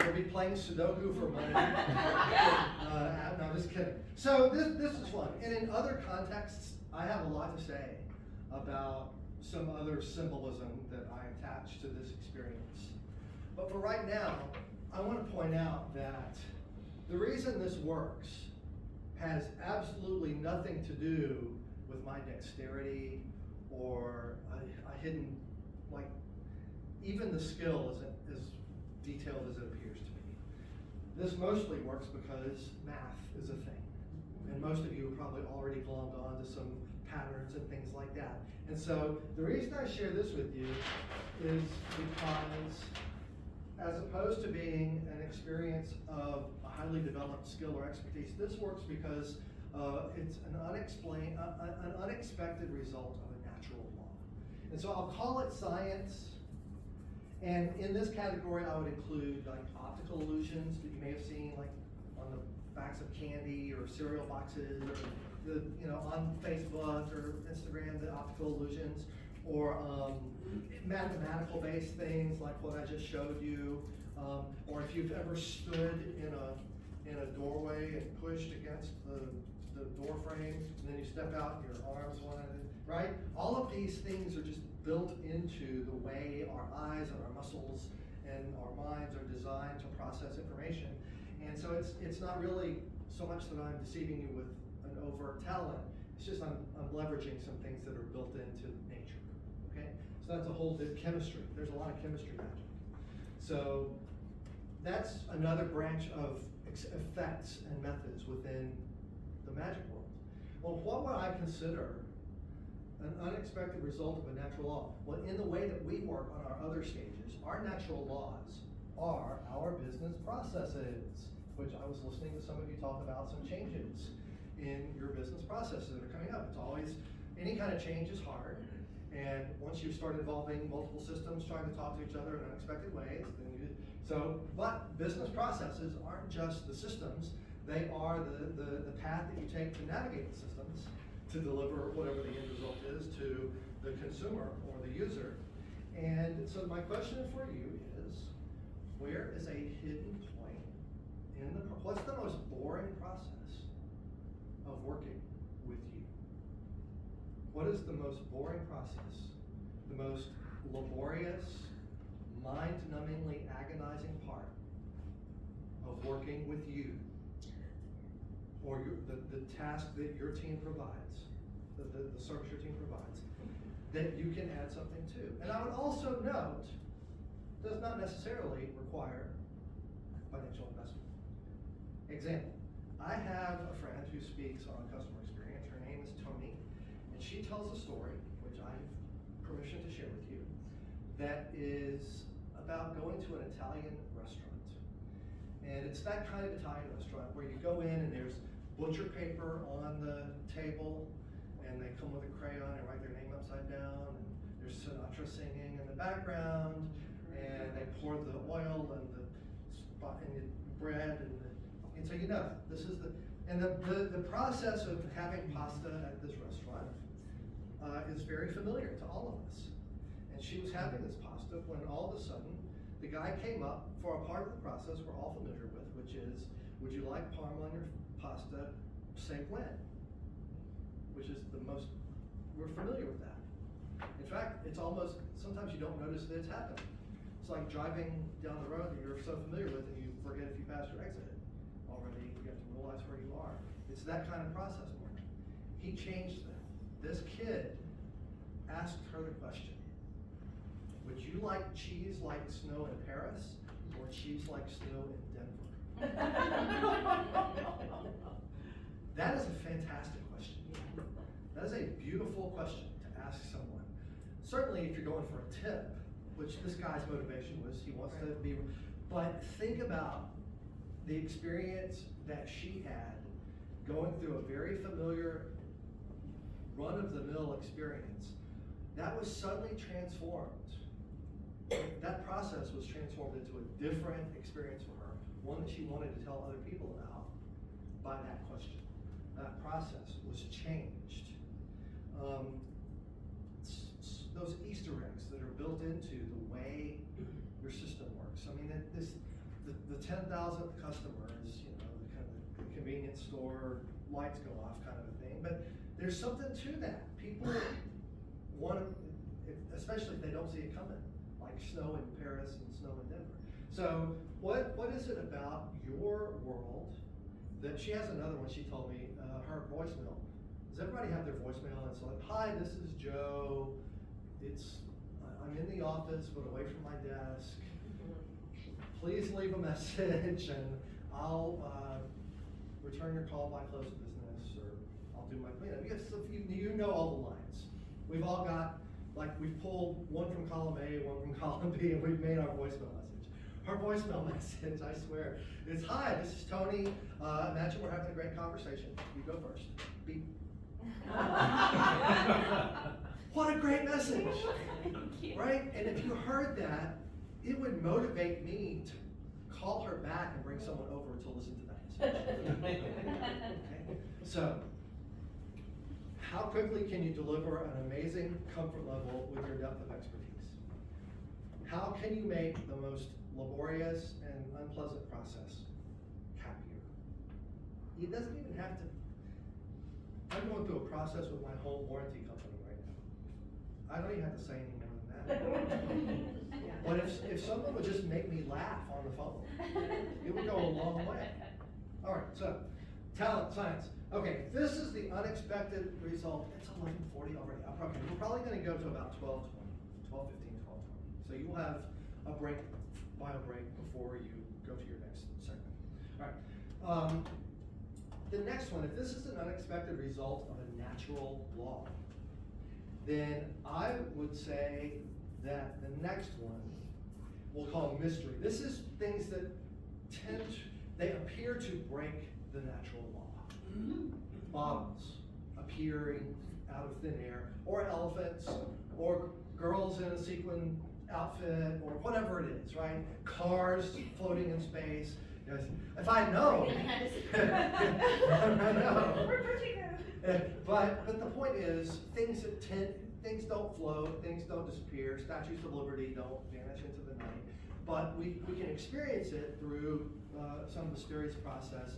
We'll be playing Sudoku for money. No, just kidding. So this is fun. And in other contexts, I have a lot to say about some other symbolism that I attach to this experience. But for right now, I want to point out that the reason this works has absolutely nothing to do with my dexterity or a hidden, like, even the skill isn't as detailed as it appears to be. This mostly works because math is a thing. And most of you have probably already glommed on to some patterns and things like that. And so the reason I share this with you is because as opposed to being an experience of a highly developed skill or expertise, this works because it's an unexpected result of a natural law. And so I'll call it science. And in this category, I would include like optical illusions that you may have seen, like on the backs of candy or cereal boxes, or the on Facebook or Instagram, the optical illusions, or mathematical-based things like what I just showed you, Or if you've ever stood in a doorway and pushed against the door frame, and then you step out and your arms right? All of these things are just built into the way our eyes and our muscles and our minds are designed to process information. And so it's not really so much that I'm deceiving you with an overt talent, it's just I'm leveraging some things that are built into nature, okay? So that's a whole bit chemistry. There's a lot of chemistry magic. So that's another branch of effects and methods within the magic world. Well, what would I consider an unexpected result of a natural law? Well, in the way that we work on our other stages, our natural laws are our business processes, which I was listening to some of you talk about some changes in your business processes that are coming up. It's always, any kind of change is hard. And once you start involving multiple systems trying to talk to each other in unexpected ways, but business processes aren't just the systems, they are the path that you take to navigate the systems to deliver whatever the end result is to the consumer or the user. And so my question for you is, where is a hidden point in what's the most boring process of working with you? What is the most boring process? The most laborious, mind-numbingly agonizing part of working with you, or the task that your team provides, the service your team provides, that you can add something to. And I would also note, does not necessarily require financial investment. Example, I have a friend who speaks on customer experience. Her name is Tony, and she tells a story, which I have permission to share with you, that is about going to an Italian restaurant. And it's that kind of Italian restaurant where you go in and there's butcher paper on the table, and they come with a crayon and write their name upside down, and there's Sinatra singing in the background, and they pour the oil and the bread, and so you know, this is the process of having pasta at this restaurant is very familiar to all of us. And she was having this pasta when all of a sudden the guy came up for a part of the process we're all familiar with, which is, would you like parm on your pasta? Say when. Which is the most, we're familiar with that. In fact, it's almost, sometimes you don't notice that it's happening. It's like driving down the road that you're so familiar with and you forget if you passed your exit already, you have to realize where you are. It's that kind of process more. He changed that. This kid asked her the question, would you like cheese like snow in Paris or cheese like snow in Denver? That is a fantastic question. That is a beautiful question to ask someone. Certainly if you're going for a tip, which this guy's motivation was, he wants to be, but think about the experience that she had going through a very familiar run-of-the-mill experience. That was suddenly transformed. That process was transformed into a different experience for her, one that she wanted to tell other people about by that question. That process was changed. Those Easter eggs that are built into the way your system works. I mean, the 10,000th customer is, you know, the kind of the convenience store lights go off kind of a thing. But there's something to that. People want to, especially if they don't see it coming, like snow in Paris and snow in Denver. So what is it about your world that, she has another one she told me, her voicemail. Does everybody have their voicemail? And it's like, hi, this is Joe. I'm in the office but away from my desk. Please leave a message and I'll return your call by close of business, or I'll do my cleanup. You know all the lines. We've all got, like, we've pulled one from column A, one from column B, and we've made our voicemail message. Her voicemail message, I swear, is, hi, this is Tony. Imagine we're having a great conversation. You go first. Beep. What a great message, right? And if you heard that, it would motivate me to call her back and bring someone over to listen to that message. Okay? So, how quickly can you deliver an amazing comfort level with your depth of expertise? How can you make the most laborious and unpleasant process happier. It doesn't even have to, I'm going through a process with my home warranty company right now. I don't even have to say any more than that. But if someone would just make me laugh on the phone, it would go a long way. All right, so talent science. Okay, this is the unexpected result. It's 11:40 already. Okay, we're probably going to go to about 12:20, 12:15, 12:20. So you will have a break, bio break before you go to your next segment. All right. The next one, if this is an unexpected result of a natural law, then I would say that the next one we'll call mystery. This is things that they appear to break the natural law. Bottles appearing out of thin air, or elephants, or girls in a sequin outfit, or whatever it is, right? Cars floating in space. Yes. If I know, I know. But the point is, things don't float, things don't disappear, statues of liberty don't vanish into the night. But we can experience it through some mysterious process.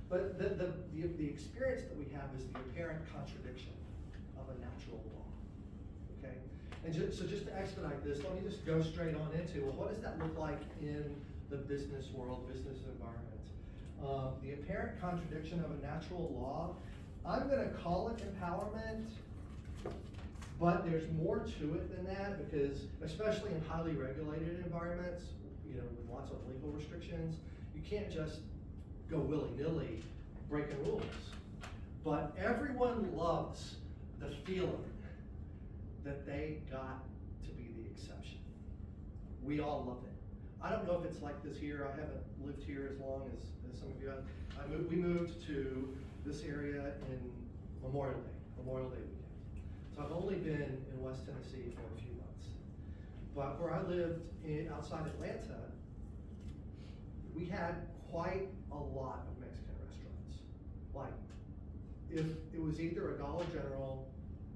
But the experience that we have is the apparent contradiction of a natural law. Okay? And so just to expedite this, let me just go straight on into, well, what does that look like in the business world, business environment? The apparent contradiction of a natural law, I'm going to call it empowerment, but there's more to it than that, because especially in highly regulated environments, you know, with lots of legal restrictions, you can't just go willy-nilly breaking rules. But everyone loves the feeling that they got to be the exception. We all love it. I don't know if it's like this here. I haven't lived here as long as some of you have. We moved to this area in Memorial Day weekend. So I've only been in West Tennessee for a few months. But where I lived outside Atlanta, we had quite a lot of Mexican restaurants. Like, if it was either a Dollar General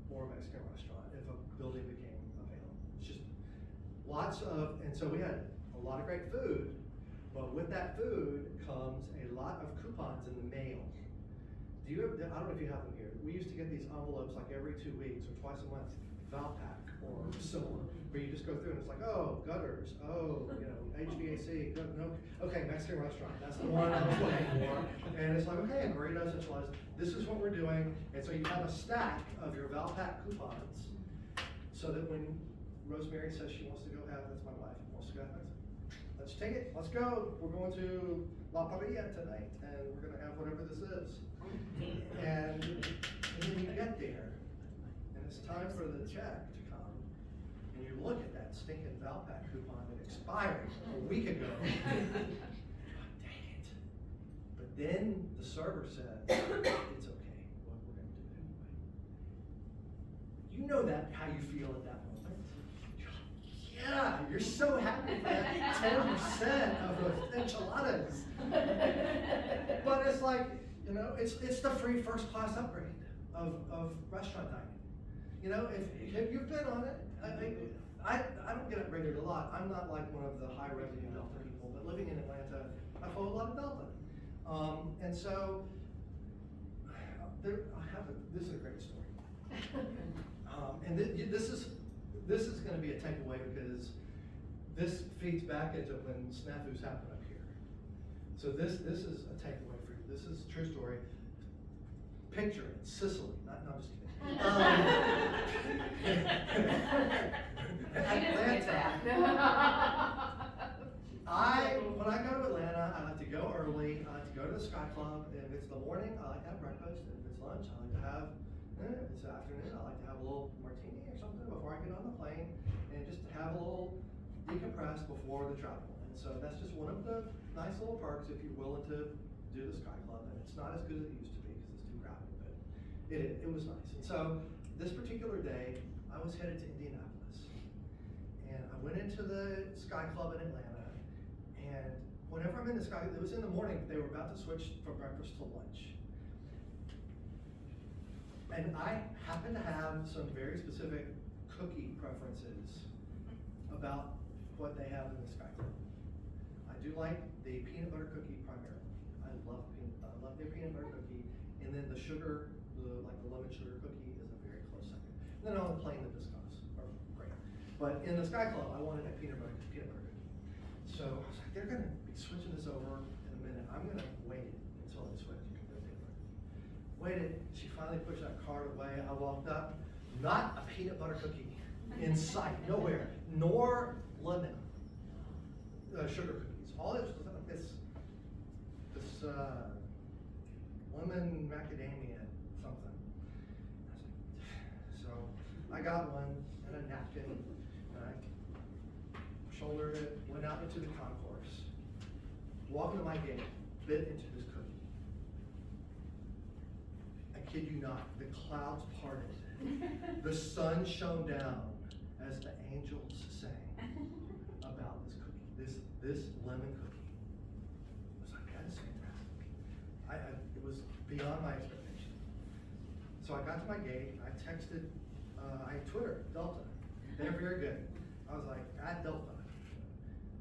or a Mexican restaurant, if a building became available. It's just lots of, and so we had a lot of great food, but with that food comes a lot of coupons in the mail. I don't know if you have them here. We used to get these envelopes like every 2 weeks or twice a month, Valpak or similar, where you just go through and it's like, oh, gutters, oh, you know, HVAC, no, okay, Mexican restaurant, that's the one I was looking for. And it's like, okay, burritos, enchiladas, this is what we're doing. And so you have a stack of your Valpak coupons, so that when Rosemary says she wants to go have, that's my wife, wants to go have, let's take it, let's go. We're going to La Parrilla tonight, and we're gonna have whatever this is. And then you get there, and it's time for the check to come, and you look at that stinking Valpak coupon that expired a week ago. Dang it. But then the server said, it's okay, what we're gonna do it anyway. You know that, how you feel at that moment. Yeah, you're so happy for that 10% of those enchiladas. But it's like, you know, it's the free first class upgrade of restaurant dining. You know, if you've been on it, I don't get upgraded a lot. I'm not like one of the high revenue Delta people, but living in Atlanta, I follow a lot of Delta. And so, this is a great story. And this is going to be a takeaway, because this feeds back into when snafus happen up here. So this is a takeaway for you. This is a true story. Picture it, Sicily. No, I'm just kidding. Atlanta. When I go to Atlanta, I like to go early. I like to go to the Sky Club. If it's the morning, I like to have breakfast. If it's lunch, I like to have. If it's afternoon, I like to have a little martini or something before I get on the plane, and just to have a little decompress before the travel. And so that's just one of the nice little perks if you're willing to do the Sky Club. And it's not as good as it used to be because it's too crowded, but it was nice. And so this particular day, I was headed to Indianapolis, and I went into the Sky Club in Atlanta. And whenever I'm in the Sky, it was in the morning. They were about to switch from breakfast to lunch. And I happen to have some very specific cookie preferences about what they have in the Sky Club. do like the peanut butter cookie primarily. I love the peanut butter cookie, and then the sugar, like the lemon sugar cookie is a very close second. And then on the plain, the biscottes are great. But in the Sky Club, I wanted a peanut butter cookie. So I was like, they're gonna be switching this over in a minute. I'm gonna wait until they switch. Waited, she finally pushed that cart away. I walked up, not a peanut butter cookie in sight, nowhere, nor lemon sugar cookies. All it was like this lemon macadamia something. So I got one and a napkin, and I shouldered it, went out into the concourse, walked to my gate, bit into this cookie. I kid you not, the clouds parted. The sun shone down as the angels sang about this cookie, this lemon cookie. I was like, that is fantastic. It was beyond my expectation. So I got to my gate, I texted, I Twittered Delta. They're very good. I was like, at Delta,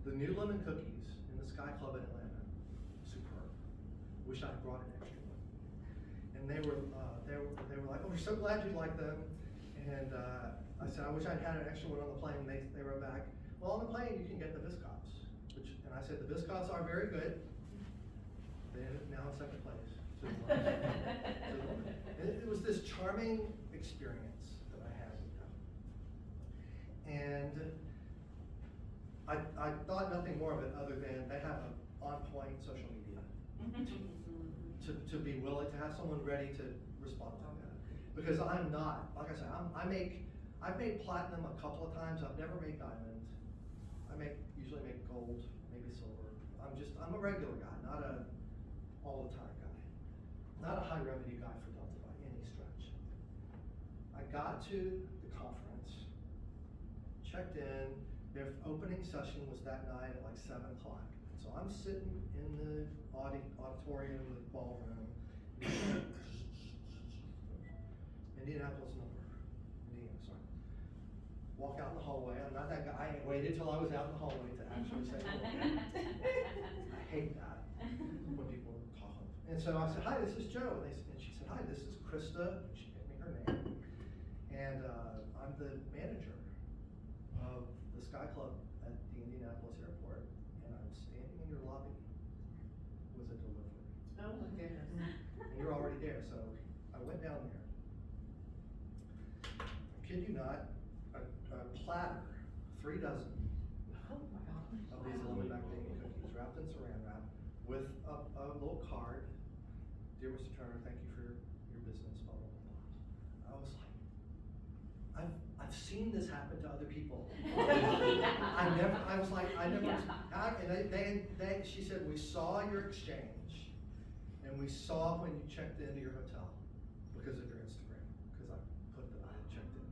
the new lemon cookies in the Sky Club in Atlanta, superb. Wish I'd brought an extra one. And they were like, oh, we're so glad you like them. And I said, I wish I'd had an extra one on the plane. They wrote back, well, on the plane you can get the biscottes. And I said, the biscottes are very good. They're now in second place. And it was this charming experience that I had with them. And I thought nothing more of it other than they have an on-point social media. to be willing to have someone ready to respond to that. Because I'm not, like I said, I've made platinum a couple of times. I've never made diamond. Usually make gold, maybe silver. I'm a regular guy, not a all the time guy. Not a high revenue guy for Delta by any stretch. I got to the conference, checked in, their opening session was that night at like 7 o'clock. So I'm sitting in the auditorium, the ballroom, Indianapolis number, Indiana, sorry. Walk out in the hallway. I'm not that guy. I waited till I was out in the hallway to actually say hello. I hate that when people talk. And so I said, hi, this is Joe. And she said, hi, this is Krista. She gave me her name. And I'm the manager of the Sky Club at the Indianapolis airport. And I'm standing in your lobby with a delivery. Oh my goodness. And you're already there, so I went down there. I kid you not, a platter, 3 dozen Oh my gosh. of these lemon macadamia cookies wrapped in saran wrap with a little card. Dear Mr. Turner, thank you for your business, blah, blah, blah, blah. I was like, I've seen this happen to other people. And she said, we saw your exchange and we saw when you checked into your hotel because of your Instagram, because I checked in.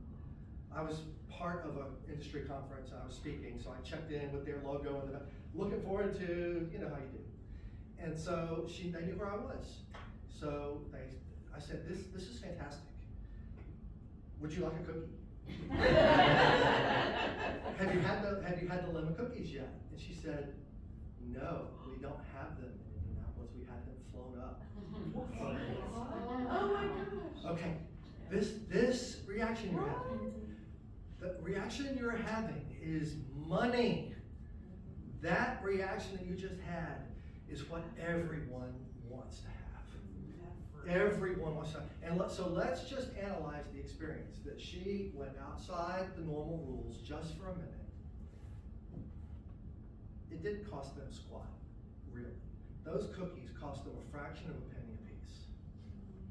I was part of an industry conference and I was speaking, so I checked in with their logo in the back, looking forward to, you know how you do. And so they knew where I was. So I said, this is fantastic. Would you like a cookie? Have you had the lemon cookies yet? And she said, no, we don't have them in Indianapolis. We had them flown up. Oh my gosh. Okay, this reaction you're having, the reaction you're having is money. That reaction that you just had is what everyone wants to have. Everyone wants to. And so let's just analyze the experience that she went outside the normal rules just for a minute. It didn't cost them squat, really. Those cookies cost them a fraction of a penny a piece.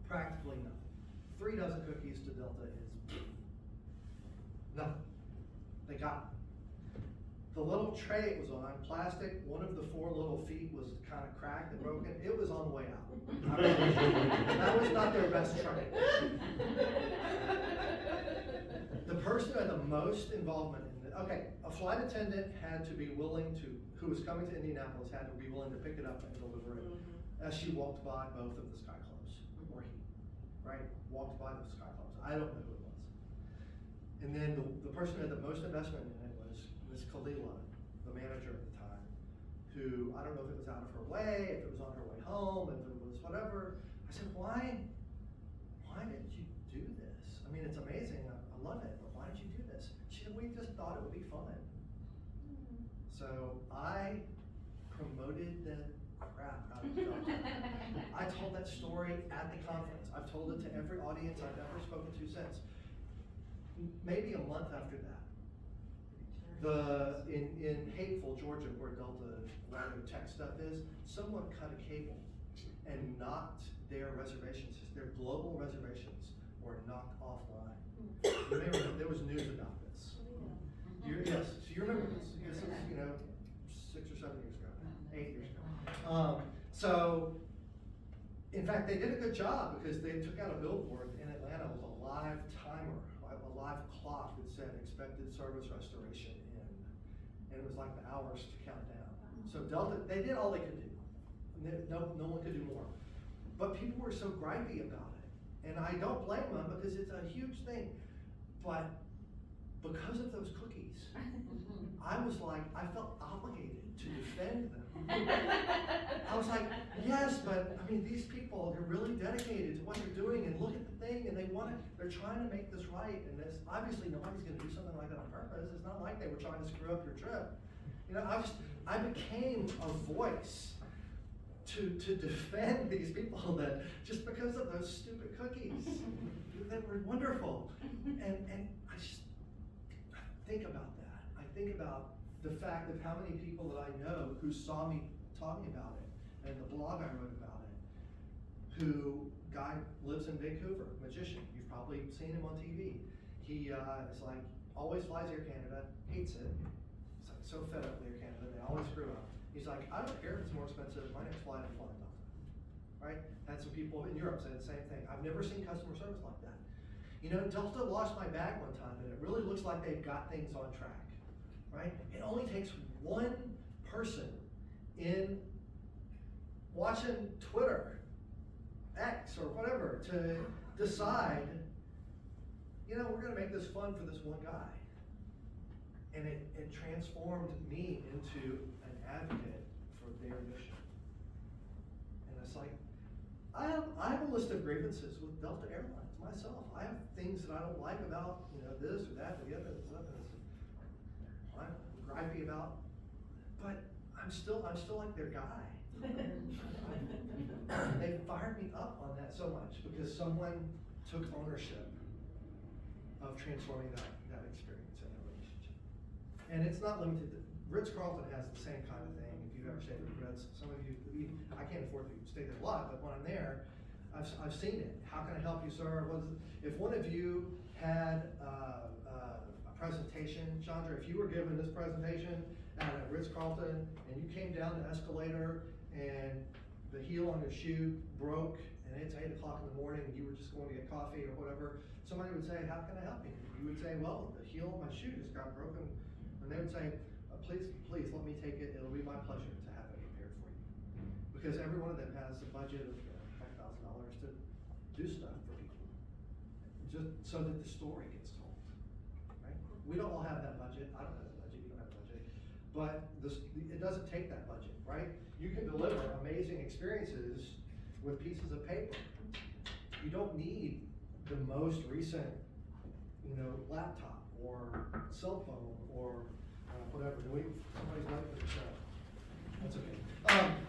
Practically nothing. 3 dozen cookies to Delta is nothing. They got it. The little tray it was on, plastic, one of the 4 little feet was kind of cracked and broken. It was on the way out. That was not their best tray. The person who had the most involvement in it, okay, a flight attendant had to be willing to, who was coming to Indianapolis, had to be willing to pick it up and deliver it as she walked by both of the Sky Clubs, or he, right? Walked by the Sky Clubs. I don't know who it was. And then the person who had the most investment in it was Miss Kalila, the manager at the time, who, I don't know if it was out of her way, if it was on her way home, if it was whatever. I said, why did you do this? I mean, it's amazing, I love it, but why did you do this? She said, we just thought it would be fun. So I promoted the crap out of Delta. I told that story at the conference. I've told it to every audience I've ever spoken to since. Maybe a month after that, in Hateful, Georgia, where Delta, where the tech stuff is, someone cut a cable and knocked their reservations, their global reservations were knocked offline. You may remember, there was news about this. Yes, so you remember this. This is, 6 or 7 years ago, 8 years ago. So, in fact, they did a good job because they took out a billboard in Atlanta with a live timer, a live clock that said expected service restoration in, and it was like the hours to count down. So Delta, they did all they could do. No one could do more. But people were so gripey about it, and I don't blame them because it's a huge thing. But because of those cookies, I was like, I felt obligated to defend them. I was like, yes, but I mean, these people, they're really dedicated to what they're doing, and look at the thing, and they're trying to make this right, and this, obviously nobody's gonna do something like that on purpose. It's not like they were trying to screw up your trip. I became a voice to defend these people that, just because of those stupid cookies, that were wonderful. And I just think about that. I think about the fact of how many people that I know who saw me talking about it, and the blog I wrote about it, guy lives in Vancouver, magician. You've probably seen him on TV. He is like, always flies Air Canada, hates it. He's like so fed up with Air Canada, they always screw up. He's like, I don't care if it's more expensive, my next flight I'm flying Delta. Right? Had some people in Europe say the same thing. I've never seen customer service like that. Delta lost my bag one time, and it really looks like they've got things on track. Right? It only takes one person in watching Twitter, X, or whatever, to decide, we're gonna make this fun for this one guy. And it transformed me into an advocate for their mission. And it's like, I have a list of grievances with Delta Airlines myself. I have things that I don't like about, this or that or the other stuff. I'm gripey about, but I'm still like their guy. They fired me up on that so much because someone took ownership of transforming that experience and that relationship. And it's not limited to, Ritz-Carlton has the same kind of thing. If you've ever stayed with Ritz, some of you, I can't afford to stay there a lot, but when I'm there, I've seen it. How can I help you, sir? If one of you had a presentation, Chandra, if you were given this presentation at a Ritz-Carlton and you came down the escalator and the heel on your shoe broke and it's 8 o'clock in the morning and you were just going to get coffee or whatever, somebody would say, how can I help you? You would say, well, the heel of my shoe just got broken. And they would say, please let me take it. It'll be my pleasure to have it repaired for you. Because every one of them has a budget of $5,000 to do stuff for people. Just so that the story gets told. Right? We don't all have that budget. I don't have that budget. You don't have a budget. But it doesn't take that budget, right? You can deliver amazing experiences with pieces of paper. You don't need the most recent, laptop or cell phone or whatever. Somebody's like this. That's okay.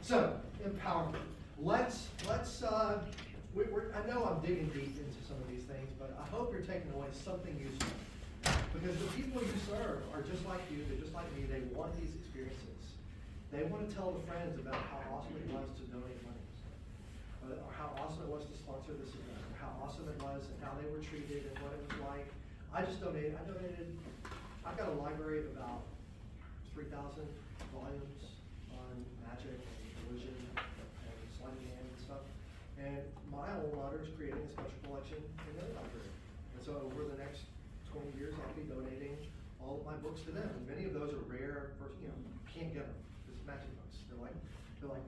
So empowerment. I know I'm digging deep into some of these things, but I hope you're taking away something useful. Because the people you serve are just like you, they're just like me, they want these experiences. They want to tell the friends about how awesome it was to donate money, or how awesome it was to sponsor this event, or how awesome it was and how they were treated and what it was like. I've got a library of about 3,000 volumes on magic and illusion and sleight of hand and stuff. And my alma mater is creating a special collection in their library. And so over the next 20 years, I'll be donating all of my books to them. And many of those are rare, you can't get them. It's magic books. They're like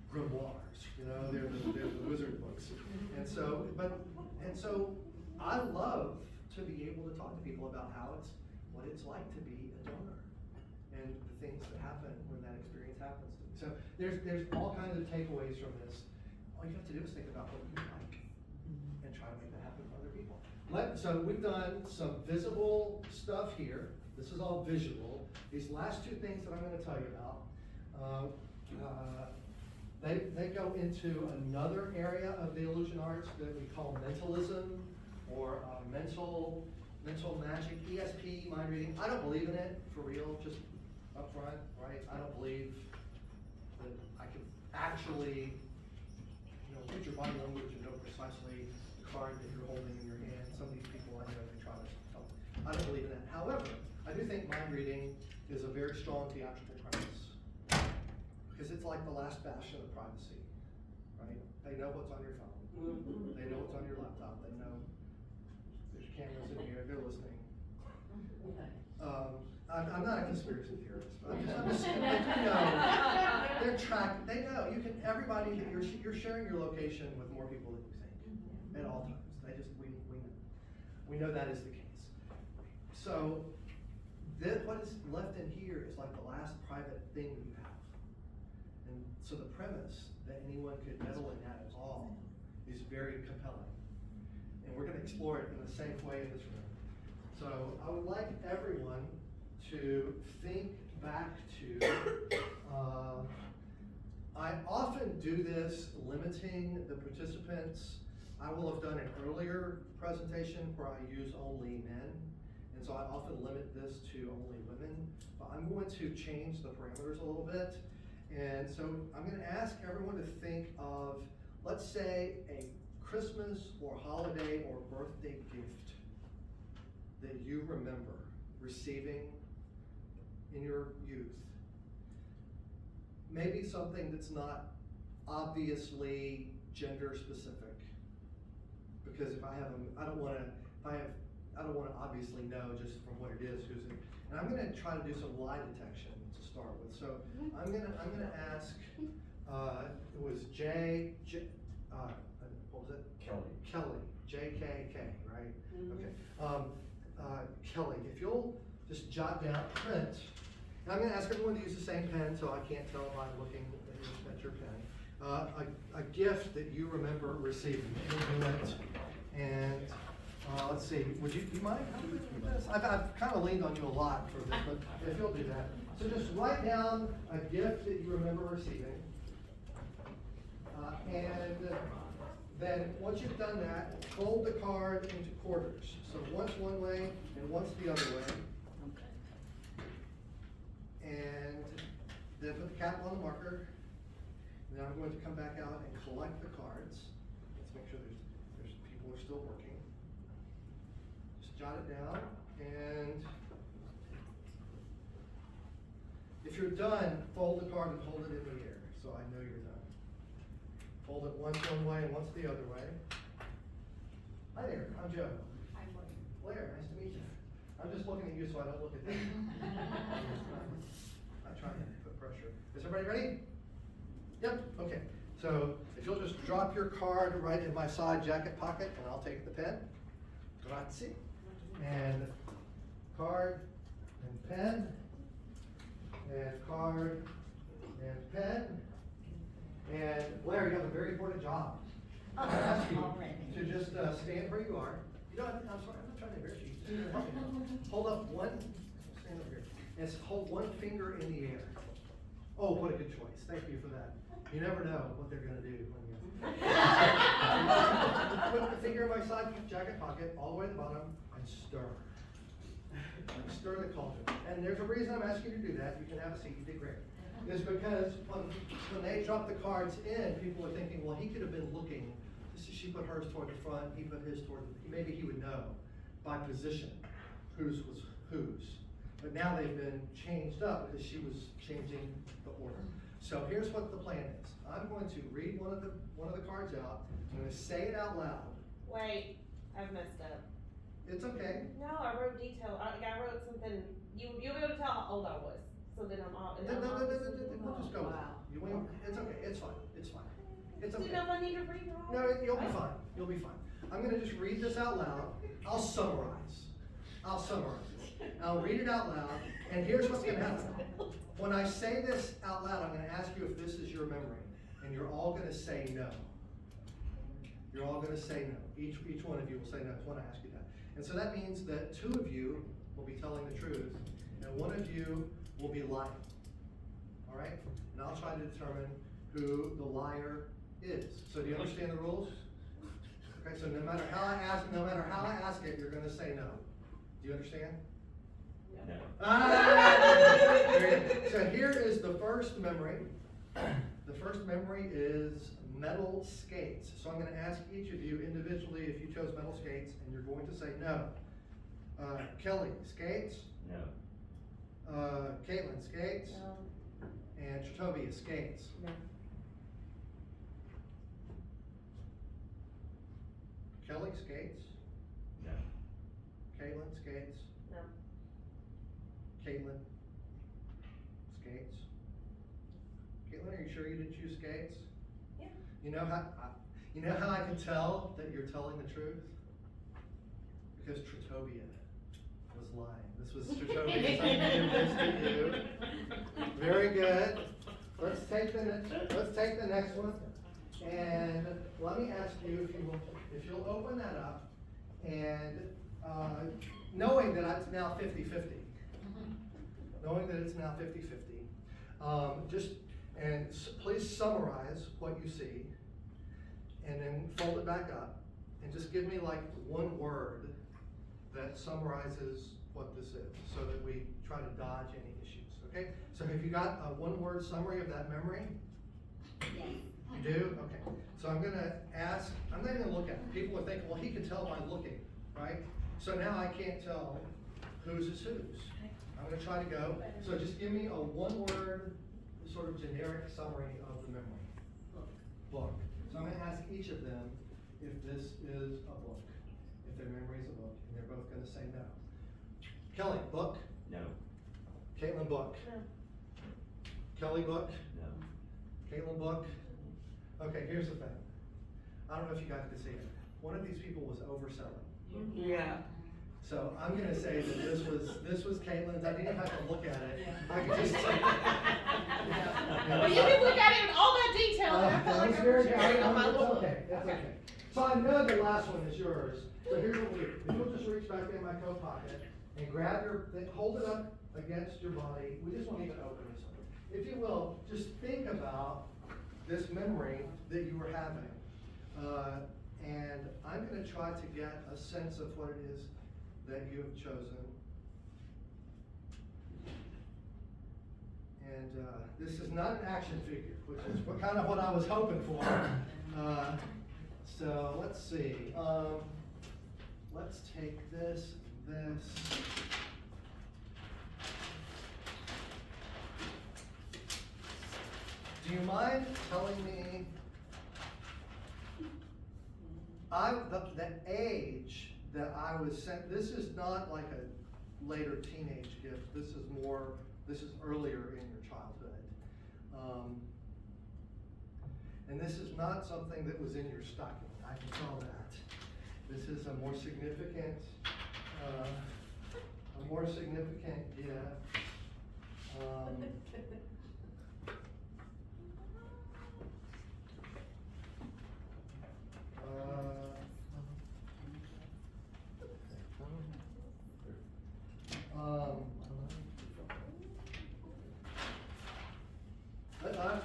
grimoires, they're the wizard books. And so I love to be able to talk to people about what it's like to be a donor. and the things that happen when that experience happens. So there's all kinds of takeaways from this. All you have to do is think about what you like and try to make that happen for other people. So we've done some visible stuff here. This is all visual. These last two things that I'm going to tell you about, they go into another area of the illusion arts that we call mentalism or mental magic, ESP, mind reading. I don't believe in it, for real, just up front, right? I don't believe that I can actually, read your body language and know precisely the card that you're holding in your hand. Some of these people I know, they try to tell me. I don't believe in that. However, I do think mind reading is a very strong theatrical premise, because it's like the last bastion of privacy, right? They know what's on your phone. They know what's on your laptop. They know there's cameras in here. They're listening. I'm not a conspiracy theorist, but I'm just saying, they're tracked. They know everybody. You're sharing your location with more people than you think at all times. We know that is the case. So what is left in here is like the last private thing that you have. And so the premise that anyone could meddle in that at all is very compelling. And we're going to explore it in a safe way in this room. So I would like everyone to think back to, I often do this limiting the participants. I will have done an earlier presentation where I use only men. And so I often limit this to only women, but I'm going to change the parameters a little bit. And so I'm going to ask everyone to think of, let's say, a Christmas or holiday or birthday gift that you remember receiving in your youth. Maybe something that's not obviously gender specific, because if I have I don't want to obviously know just from what it is who's it. And I'm going to try to do some lie detection to start with. So I'm going to ask. It was what was it? Kelly. JKK, right? Okay. Kelly, if you'll just jot down print. And I'm going to ask everyone to use the same pen, so I can't tell by looking at your pen. A gift that you remember receiving. You'll do it. And let's see, would you mind helping with this? I've kind of leaned on you a lot for this, but if you'll do that. So just write down a gift that you remember receiving. And then once you've done that, fold the card into quarters. So once one way and once the other way. And then put the cap on the marker. And then I'm going to come back out and collect the cards. Let's make sure there's people are still working. Just jot it down, and if you're done, fold the card and hold it in the air, so I know you're done. Fold it once one way and once the other way. Hi there, I'm Joe. Hi, Blair, nice to meet you. I'm just looking at you so I don't look at them. I'm trying to put pressure. Is everybody ready? Yep, okay. So if you'll just drop your card right in my side jacket pocket and I'll take the pen. Grazie. And card and pen. And card and pen. And Blair, you have a very important job. I ask you to just stand where you are. You don't have to, I'm sorry, I'm not trying to embarrass you. Just hold up one, stand up here. And hold one finger in the air. Oh, what a good choice. Thank you for that. You never know what they're going to do when you put the finger in my side jacket pocket all the way to the bottom and stir. Like stir the cauldron. And there's a reason I'm asking you to do that. You can have a seat. You did great. It's because when they drop the cards in, people are thinking, well, he could have been looking. She put hers toward the front. He put his toward the, maybe he would know by position whose was whose. But now they've been changed up because she was changing the order. So here's what the plan is. I'm going to read one of the cards out. I'm going to say it out loud. Wait, I've messed up. It's okay. No, I wrote detail. I wrote something. You'll be able to tell how old I was. So then I'm all. No, we'll just go with it. You win. It's okay. It's fine. It's fine. It's okay. Do you know if I need to read it all? No, you'll be fine. You'll be fine. I'm going to just read this out loud. I'll summarize. I'll summarize it. I'll read it out loud, and here's what's gonna happen. When I say this out loud, I'm gonna ask you if this is your memory, and you're all gonna say no. You're all gonna say no. Each one of you will say no when I ask you that. And so that means that 2 of you will be telling the truth, and 1 of you will be lying. All right? And I'll try to determine who the liar is. So do you understand the rules? Okay, so no matter how I ask it, you're gonna say no. Do you understand? No. Very good. So here is the first memory. The first memory is metal skates. So I'm gonna ask each of you individually if you chose metal skates, and you're going to say no. Kelly, skates? No. Caitlin, skates? No. And Tratobia, skates? No. Kelly, skates? No. Caitlin, skates? No. Caitlin, skates? Caitlin, are you sure you didn't choose skates? Yeah. You know how I can tell that you're telling the truth? Because Tratobia was lying. This was Tratobia's idea to you. Very good. Let's take the next one. And let me ask you if you'll open that up, and knowing that it's now 50-50. Knowing that it's now 50-50. Please summarize what you see, and then fold it back up, and just give me like 1 word that summarizes what this is, so that we try to dodge any issues, okay? So have you got a 1-word summary of that memory? Yes. You do? Okay. So I'm gonna ask, I'm not even gonna look at it. People are thinking, well, he can tell by looking, right? So now I can't tell whose is whose. I'm gonna try to go. So just give me a 1-word, sort of generic summary of the memory. Book. So I'm gonna ask each of them if this is a book, if their memory is a book, and they're both gonna say no. Kelly, book? No. Caitlin, book? No. Kelly, book? No. Caitlin, book? Okay, here's the thing. I don't know if you guys can see it. One of these people was overselling. Yeah. So I'm gonna say that this was Caitlin's. I didn't have to look at it. I could just. Well, you can look at it in all that detail, and I feel That like was I'm very sharing good. on my That's little. okay, that's okay. So I know the last one is yours. So here's what we do. If you'll just reach back in my coat pocket and grab hold it up against your body. We just won't even open this one. If you will, just think about this memory that you were having. And I'm gonna try to get a sense of what it is that you have chosen. And this is not an action figure, which is kind of what I was hoping for. So let's see. Let's take this. Do you mind telling me the age that I was sent? This is not like a later teenage gift. This is earlier in your childhood. And this is not something that was in your stocking. I can tell that. This is a more significant gift.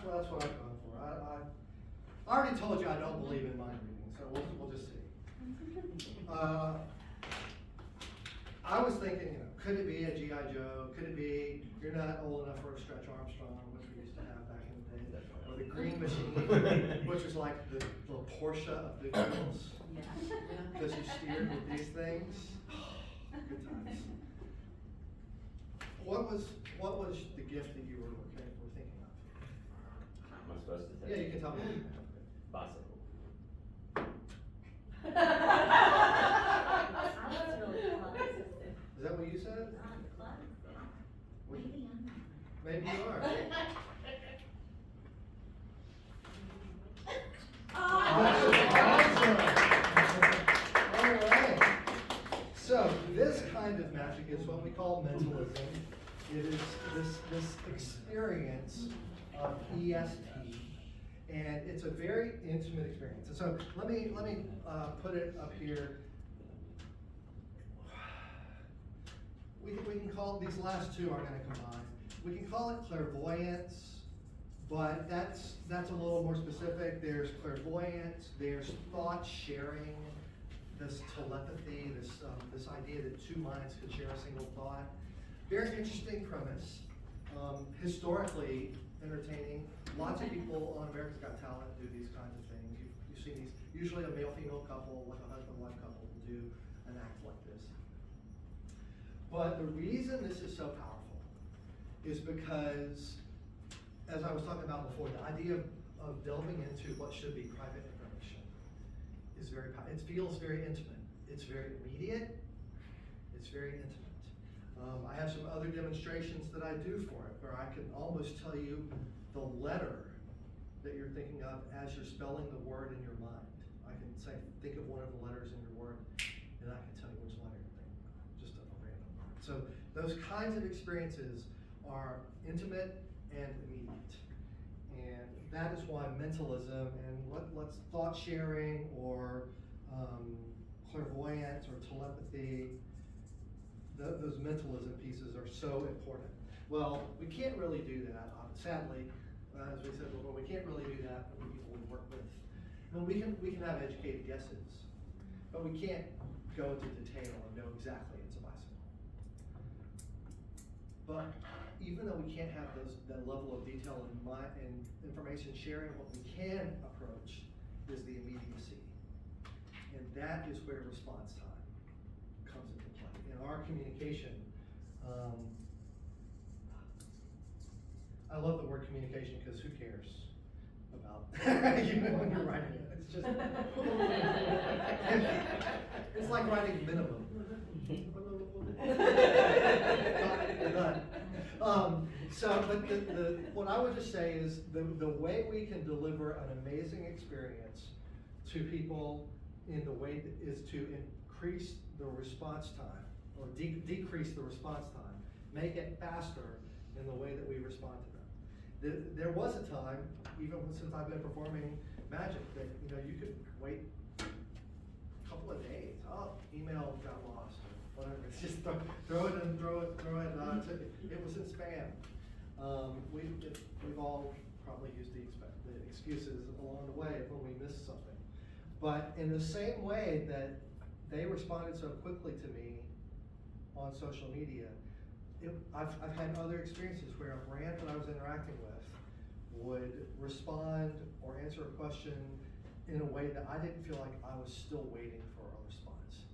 That's what I've gone for. I already told you I don't believe in mind reading, so we'll just see. I was thinking, could it be a G.I. Joe? Could it be You're Not Old Enough for a Stretch Armstrong, which we used to have back in the day, or the Green Machine, which was like the Porsche of the girls, because you steered with these things. Good times. What was the gift that you were thinking of? Am I supposed to Yeah, say? you can tell me. Bicycle. Is that what you said? Maybe you are. Awesome. All right. So this kind kind of magic is what we call mentalism. It is this experience of EST, and it's a very intimate experience. And so let me put it up here. We can call these last two are going to combine. We can call it clairvoyance, but that's a little more specific. There's clairvoyance. There's thought sharing. This telepathy. This idea that two minds could share a single thought. Very interesting premise. Historically entertaining. Lots of people on America's Got Talent do these kinds of things. You've seen these. Usually a male-female couple, like a husband-wife couple, will do an act like this. But the reason this is so powerful is because, as I was talking about before, the idea of delving into what should be private information is very powerful. It feels very intimate. It's very immediate. It's very intimate. I have some other demonstrations that I do for it, where I can almost tell you the letter that you're thinking of as you're spelling the word in your mind. I can say, think of one of the letters in your word, and I can tell you which letter you're thinking of, just a random word. So those kinds of experiences are intimate and immediate. And that is why mentalism and let's thought sharing or clairvoyance or telepathy, those mentalism pieces are so important. Well, we can't really do that, sadly, as we said before, we can't really do that with the people we work with. I mean, we can have educated guesses, but we can't go into detail and know exactly it's a bicycle. But even though we can't have that level of detail in information sharing, what we can approach is the immediacy. And that is where response time comes into play. In our communication, I love the word communication because who cares about when you're writing it? It's just it's like writing minimum. But what I would just say is the way we can deliver an amazing experience to people in the way that is to increase the response time or decrease the response time, make it faster in the way that we respond to them. There was a time, even since I've been performing magic, that you could wait a couple of days. Oh, email got lost or whatever. It's just throw it. It was in spam. We've all probably used the excuses along the way when we missed something. But in the same way that they responded so quickly to me on social media, I've had other experiences where a brand that I was interacting with would respond or answer a question in a way that I didn't feel like I was still waiting for a response.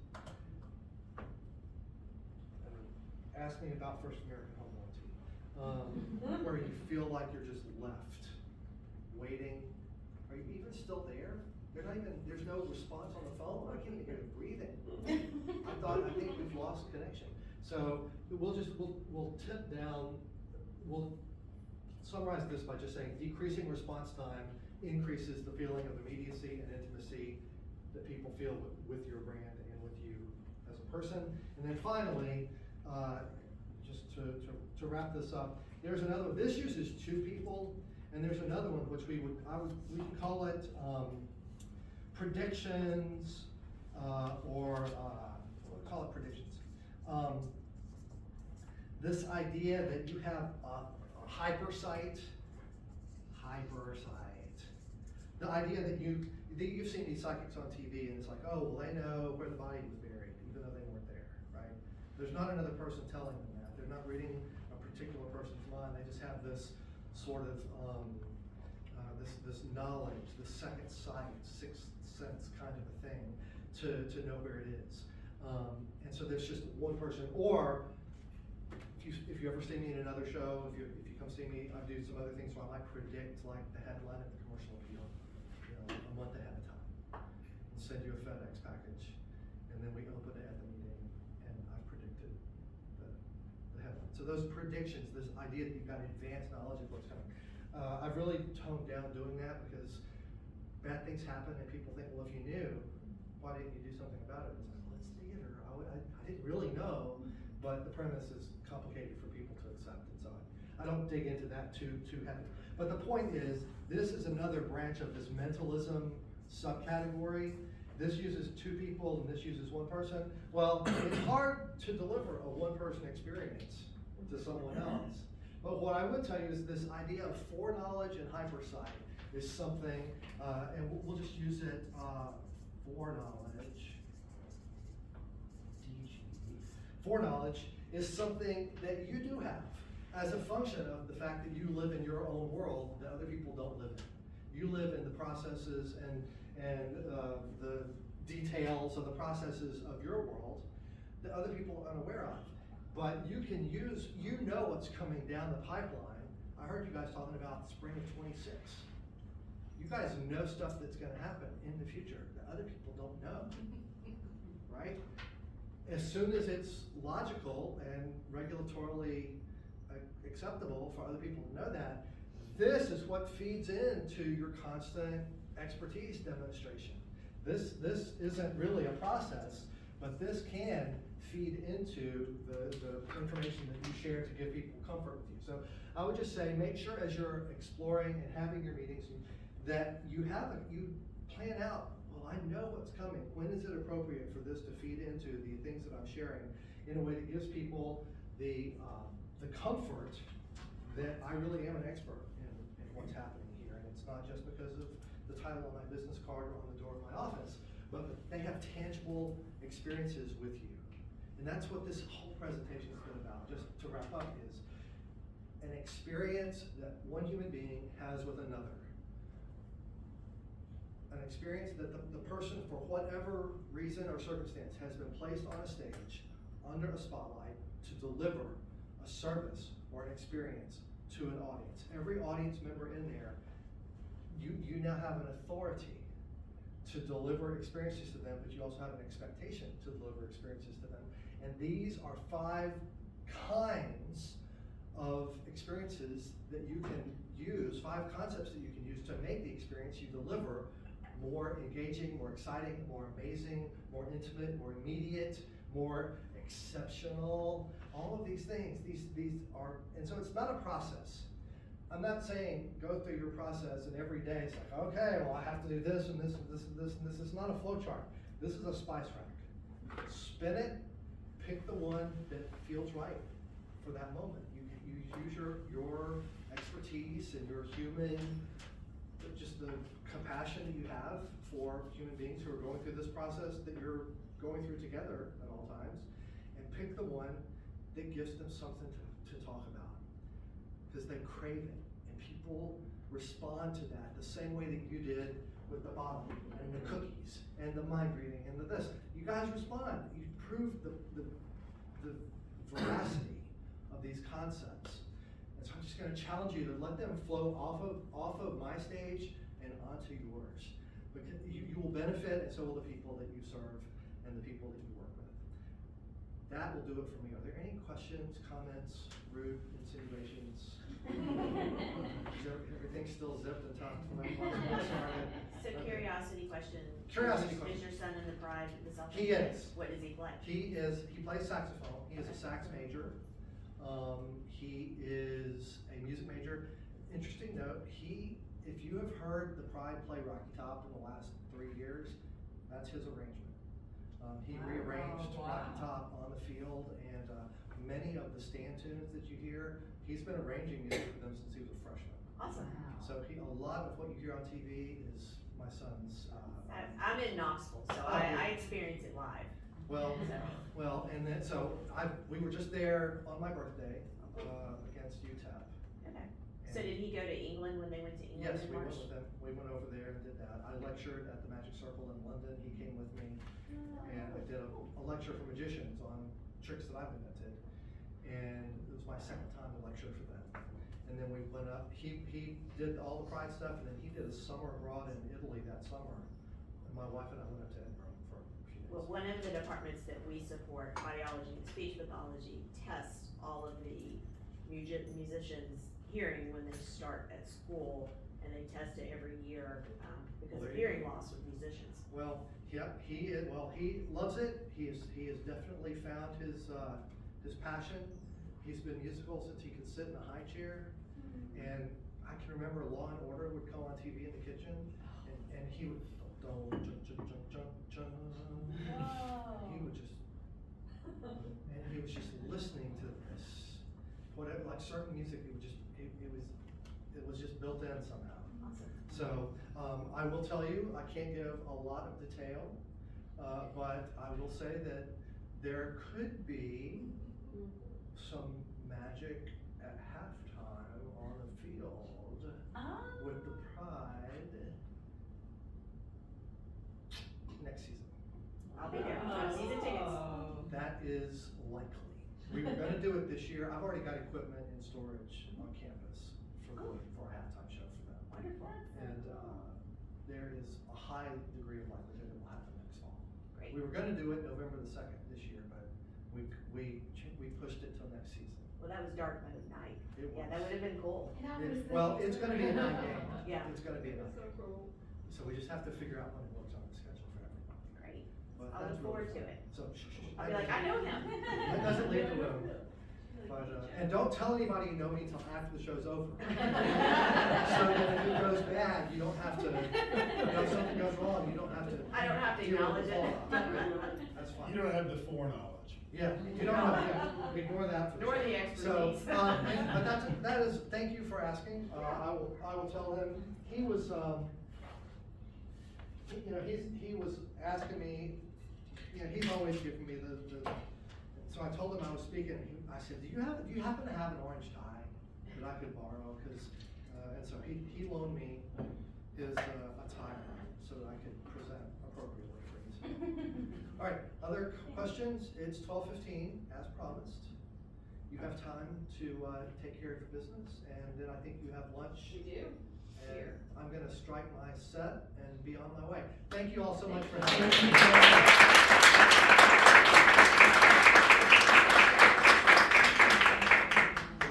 Ask me about First American Home Warranty, where you feel like you're just left, waiting. Are you even still there? There's no response on the phone. I can't even hear you breathing. I think we've lost connection. So we'll tip down, we'll summarize this by just saying decreasing response time increases the feeling of immediacy and intimacy that people feel with your brand and with you as a person. And then finally, just to wrap this up, there's another, this uses two people, and there's another one which we can call it predictions, or we'll call it predictions. This idea that you have a hypersight, the idea that you've seen these psychics on TV, and it's like, oh, well, they know where the body was buried, even though they weren't there, right? There's not another person telling them that. They're not reading a particular person's mind. They just have this sort of this knowledge, this second sight, sixth sense kind of a thing to know where it is. And so there's just one person. Or if you ever see me in another show, if you come see me, I do some other things where I might predict like the headline of the commercial appeal, a month ahead of time, and send you a FedEx package, and then we open it at the meeting, and I've predicted the headline. So those predictions, this idea that you've got advanced knowledge of what's coming, I've really toned down doing that because bad things happen, and people think, well, if you knew, why didn't you do something about it? It's like, well, it's theater. I didn't really know. but the premise is complicated for people to accept, and so I don't dig into that too heavy. But the point is, this is another branch of this mentalism subcategory. This uses 2 people and this uses 1 person. Well, it's hard to deliver a 1-person experience to someone else. But what I would tell you is this idea of foreknowledge and hypersight is something, and we'll just use it, foreknowledge. Foreknowledge is something that you do have as a function of the fact that you live in your own world that other people don't live in. You live in the processes and the details of the processes of your world that other people are unaware of. But you can use, you know what's coming down the pipeline. I heard you guys talking about spring of 26. You guys know stuff that's gonna happen in the future that other people don't know, right? As soon as it's logical and regulatorily acceptable for other people to know that, this is what feeds into your constant expertise demonstration. This isn't really a process, but this can feed into the information that you share to give people comfort with you. So I would just say, make sure as you're exploring and having your meetings that you plan out, well, I know what's coming. When is it appropriate for this to feed into the things that I'm sharing in a way that gives people the comfort that I really am an expert in what's happening here. And it's not just because of the title on my business card or on the door of my office, but they have tangible experiences with you. And that's what this whole presentation has been about. Just to wrap up, is an experience that one human being has with another. An experience that the person, for whatever reason or circumstance, has been placed on a stage under a spotlight to deliver a service or an experience to an audience. Every audience member in there, you now have an authority to deliver experiences to them, but you also have an expectation to deliver experiences to them. And these are 5 kinds of experiences that you can use, 5 concepts that you can use to make the experience you deliver more engaging, more exciting, more amazing, more intimate, more immediate, more exceptional. All of these things, these are, and so it's not a process. I'm not saying go through your process and every day it's like, okay, well I have to do this and this and this and this and this. It's not a flow chart. This is a spice rack. Spin it, pick the one that feels right for that moment. You use your expertise and your human, just the compassion that you have for human beings who are going through this process that you're going through together at all times, and pick the one that gives them something to talk about, because they crave it, and people respond to that the same way that you did with the bottle and the cookies and the mind reading and the this. You guys respond. You prove the veracity of these concepts. And so I'm just going to challenge you to let them flow off of my stage and onto yours. Because you will benefit, and so will the people that you serve and the people that you work with. That will do it for me. Are there any questions, comments, rude insinuations? Is everything still zipped and tucked when I started? So curiosity question. Curiosity question. Is your son in the Pride this afternoon? He is. What does he play? He plays saxophone. He is a sax major. He is a music major. Interesting note, if you have heard the Pride play Rocky Top in the last 3 years, that's his arrangement. He rearranged Rocky Top on the field, and many of the stand tunes that you hear, he's been arranging music for them since he was a freshman. Awesome. So a lot of what you hear on TV is my son's. I'm in Knoxville, so I experience it live. Well, and then we were just there on my birthday against UTEP. Okay. So did he go to England when they went to England Yes, in we March? went with him. We went over there and did that. I lectured at the Magic Circle in London. He came with me, and I did a lecture for magicians on tricks that I've invented. And it was my second time to lecture for them. And then we went up. He did all the Pride stuff, and then he did a summer abroad in Italy that summer. And my wife and I went up to Edinburgh for a few days. Well, one of the departments that we support, audiology and speech pathology, tests all of the musicians' hearing when they start at school, and they test it every year because of hearing loss with musicians. Well, yeah, he loves it. He has definitely found his his passion. He's been musical since he could sit in a high chair. And I can remember Law and Order would come on TV in the kitchen, and he would, he would just, and he was just listening to this, whatever, like certain music, it was just built in somehow. Awesome. So, I will tell you, I can't give a lot of detail, but I will say that there could be some magic at halftime on the field with the Pride next season. I'll be there. Season tickets. That is likely. We were gonna do it this year. I've already got equipment in storage on campus for a halftime show for them. Wonderful. And, there is a high degree of likelihood it will happen next fall. Great. We were gonna do it November the 2nd this year, but we pushed it till next season. Well, that was dark mode night. It Yeah, was. that would have been cool. Well, it's gonna be a night game. Yeah. It's gonna be a night So game. cool. So we just have to figure out when it works on the schedule for everybody. Great. But I'll that's look forward really to fun. it. So, shh, shh, shh. I'll be like, I know him. That doesn't leave the room. But, and don't tell anybody you know me until after the show's over. So that if it goes bad, you don't have to, if something goes wrong, you don't have to. I don't have to deal with acknowledge the it. fallout. That's fine. You don't have the foreknowledge. Yeah, you don't have, yeah, ignore that for Nor sure. the So, expertise. but that is, thank you for asking, I will tell him, he was, he was asking me, he's always giving me the, so I told him I was speaking, I said, do you happen to have an orange tie that I could borrow, and so he loaned me his, attire, so that I could present appropriately for his. All right, other questions? It's 12:15, as promised. You have time to take care of your business, and then I think you have lunch. We do. And Here. I'm gonna strike my set and be on my way. Thank you all so much for Thank you. having me.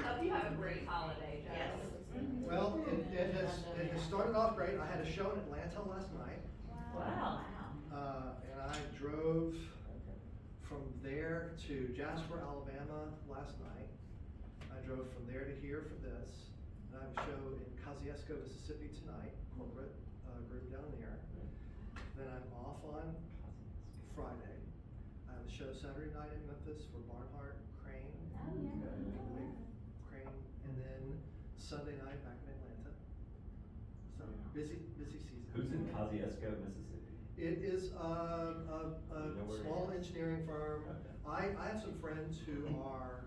Hope you have a great holiday, Joe. Yes. Well, it has started off great. I had a show in Atlanta last night, Wow. and I drove from there to Jasper, Alabama last night. I drove from there to here for this, and I have a show in Kosciuszko, Mississippi tonight, corporate group down there. Then I'm off on Friday. I have a show Saturday night in Memphis for Barnhart Crane. Crane, and then Sunday night back in Atlanta. So busy season. Who's in Kosciuszko, Mississippi? It is a You know where it small is? engineering firm. Okay. I have some friends who are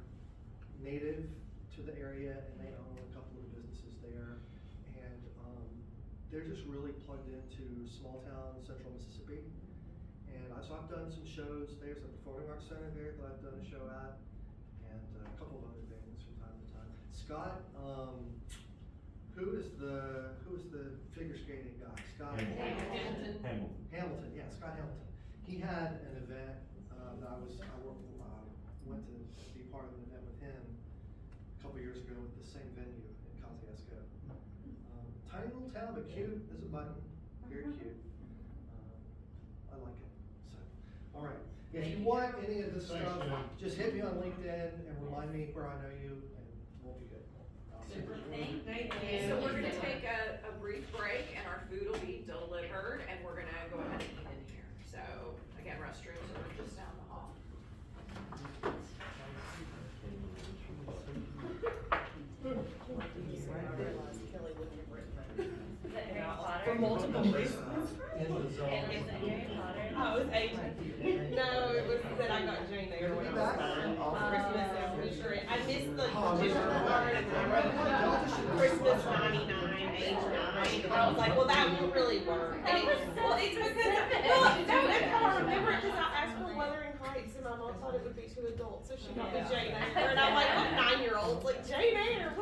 native to the area and they own a couple of businesses there. And they're just really plugged into small town central Mississippi. And so I've done some shows. There's a performing arts center there that I've done a show at, and a couple of other things from time to time. Scott, who is the figure skating guy? Scott Hamilton. Hamilton, yeah, Scott Hamilton. He had an event that I went to be part of an event with him a couple years ago at the same venue in Kosciuszko. Tiny little town, but cute as a button, very cute. I like it. So, all right. If you want any of this Thanks, stuff, Jim. just hit me on LinkedIn and remind me where I know you, and we'll be good. I'll see you. Thank you. So we're gonna take a brief break and our food will be delivered and we're gonna go ahead and eat in here. So again, restrooms are just down the hall. For multiple reasons. In the zone. Oh, it was 18. No, it was that I got Jane Eyre when I was 9 off Christmas and Easter. I missed the digital part and I wrote Christmas 99, age 9. And I was like, well, that won't really work. And well, it's because, well, no, that's how I remember it because I asked for Wuthering Heights and my mom thought it would be too adult. So she got me Jane Eyre. And I'm like, what 9-year-olds? Like, Jane Eyre?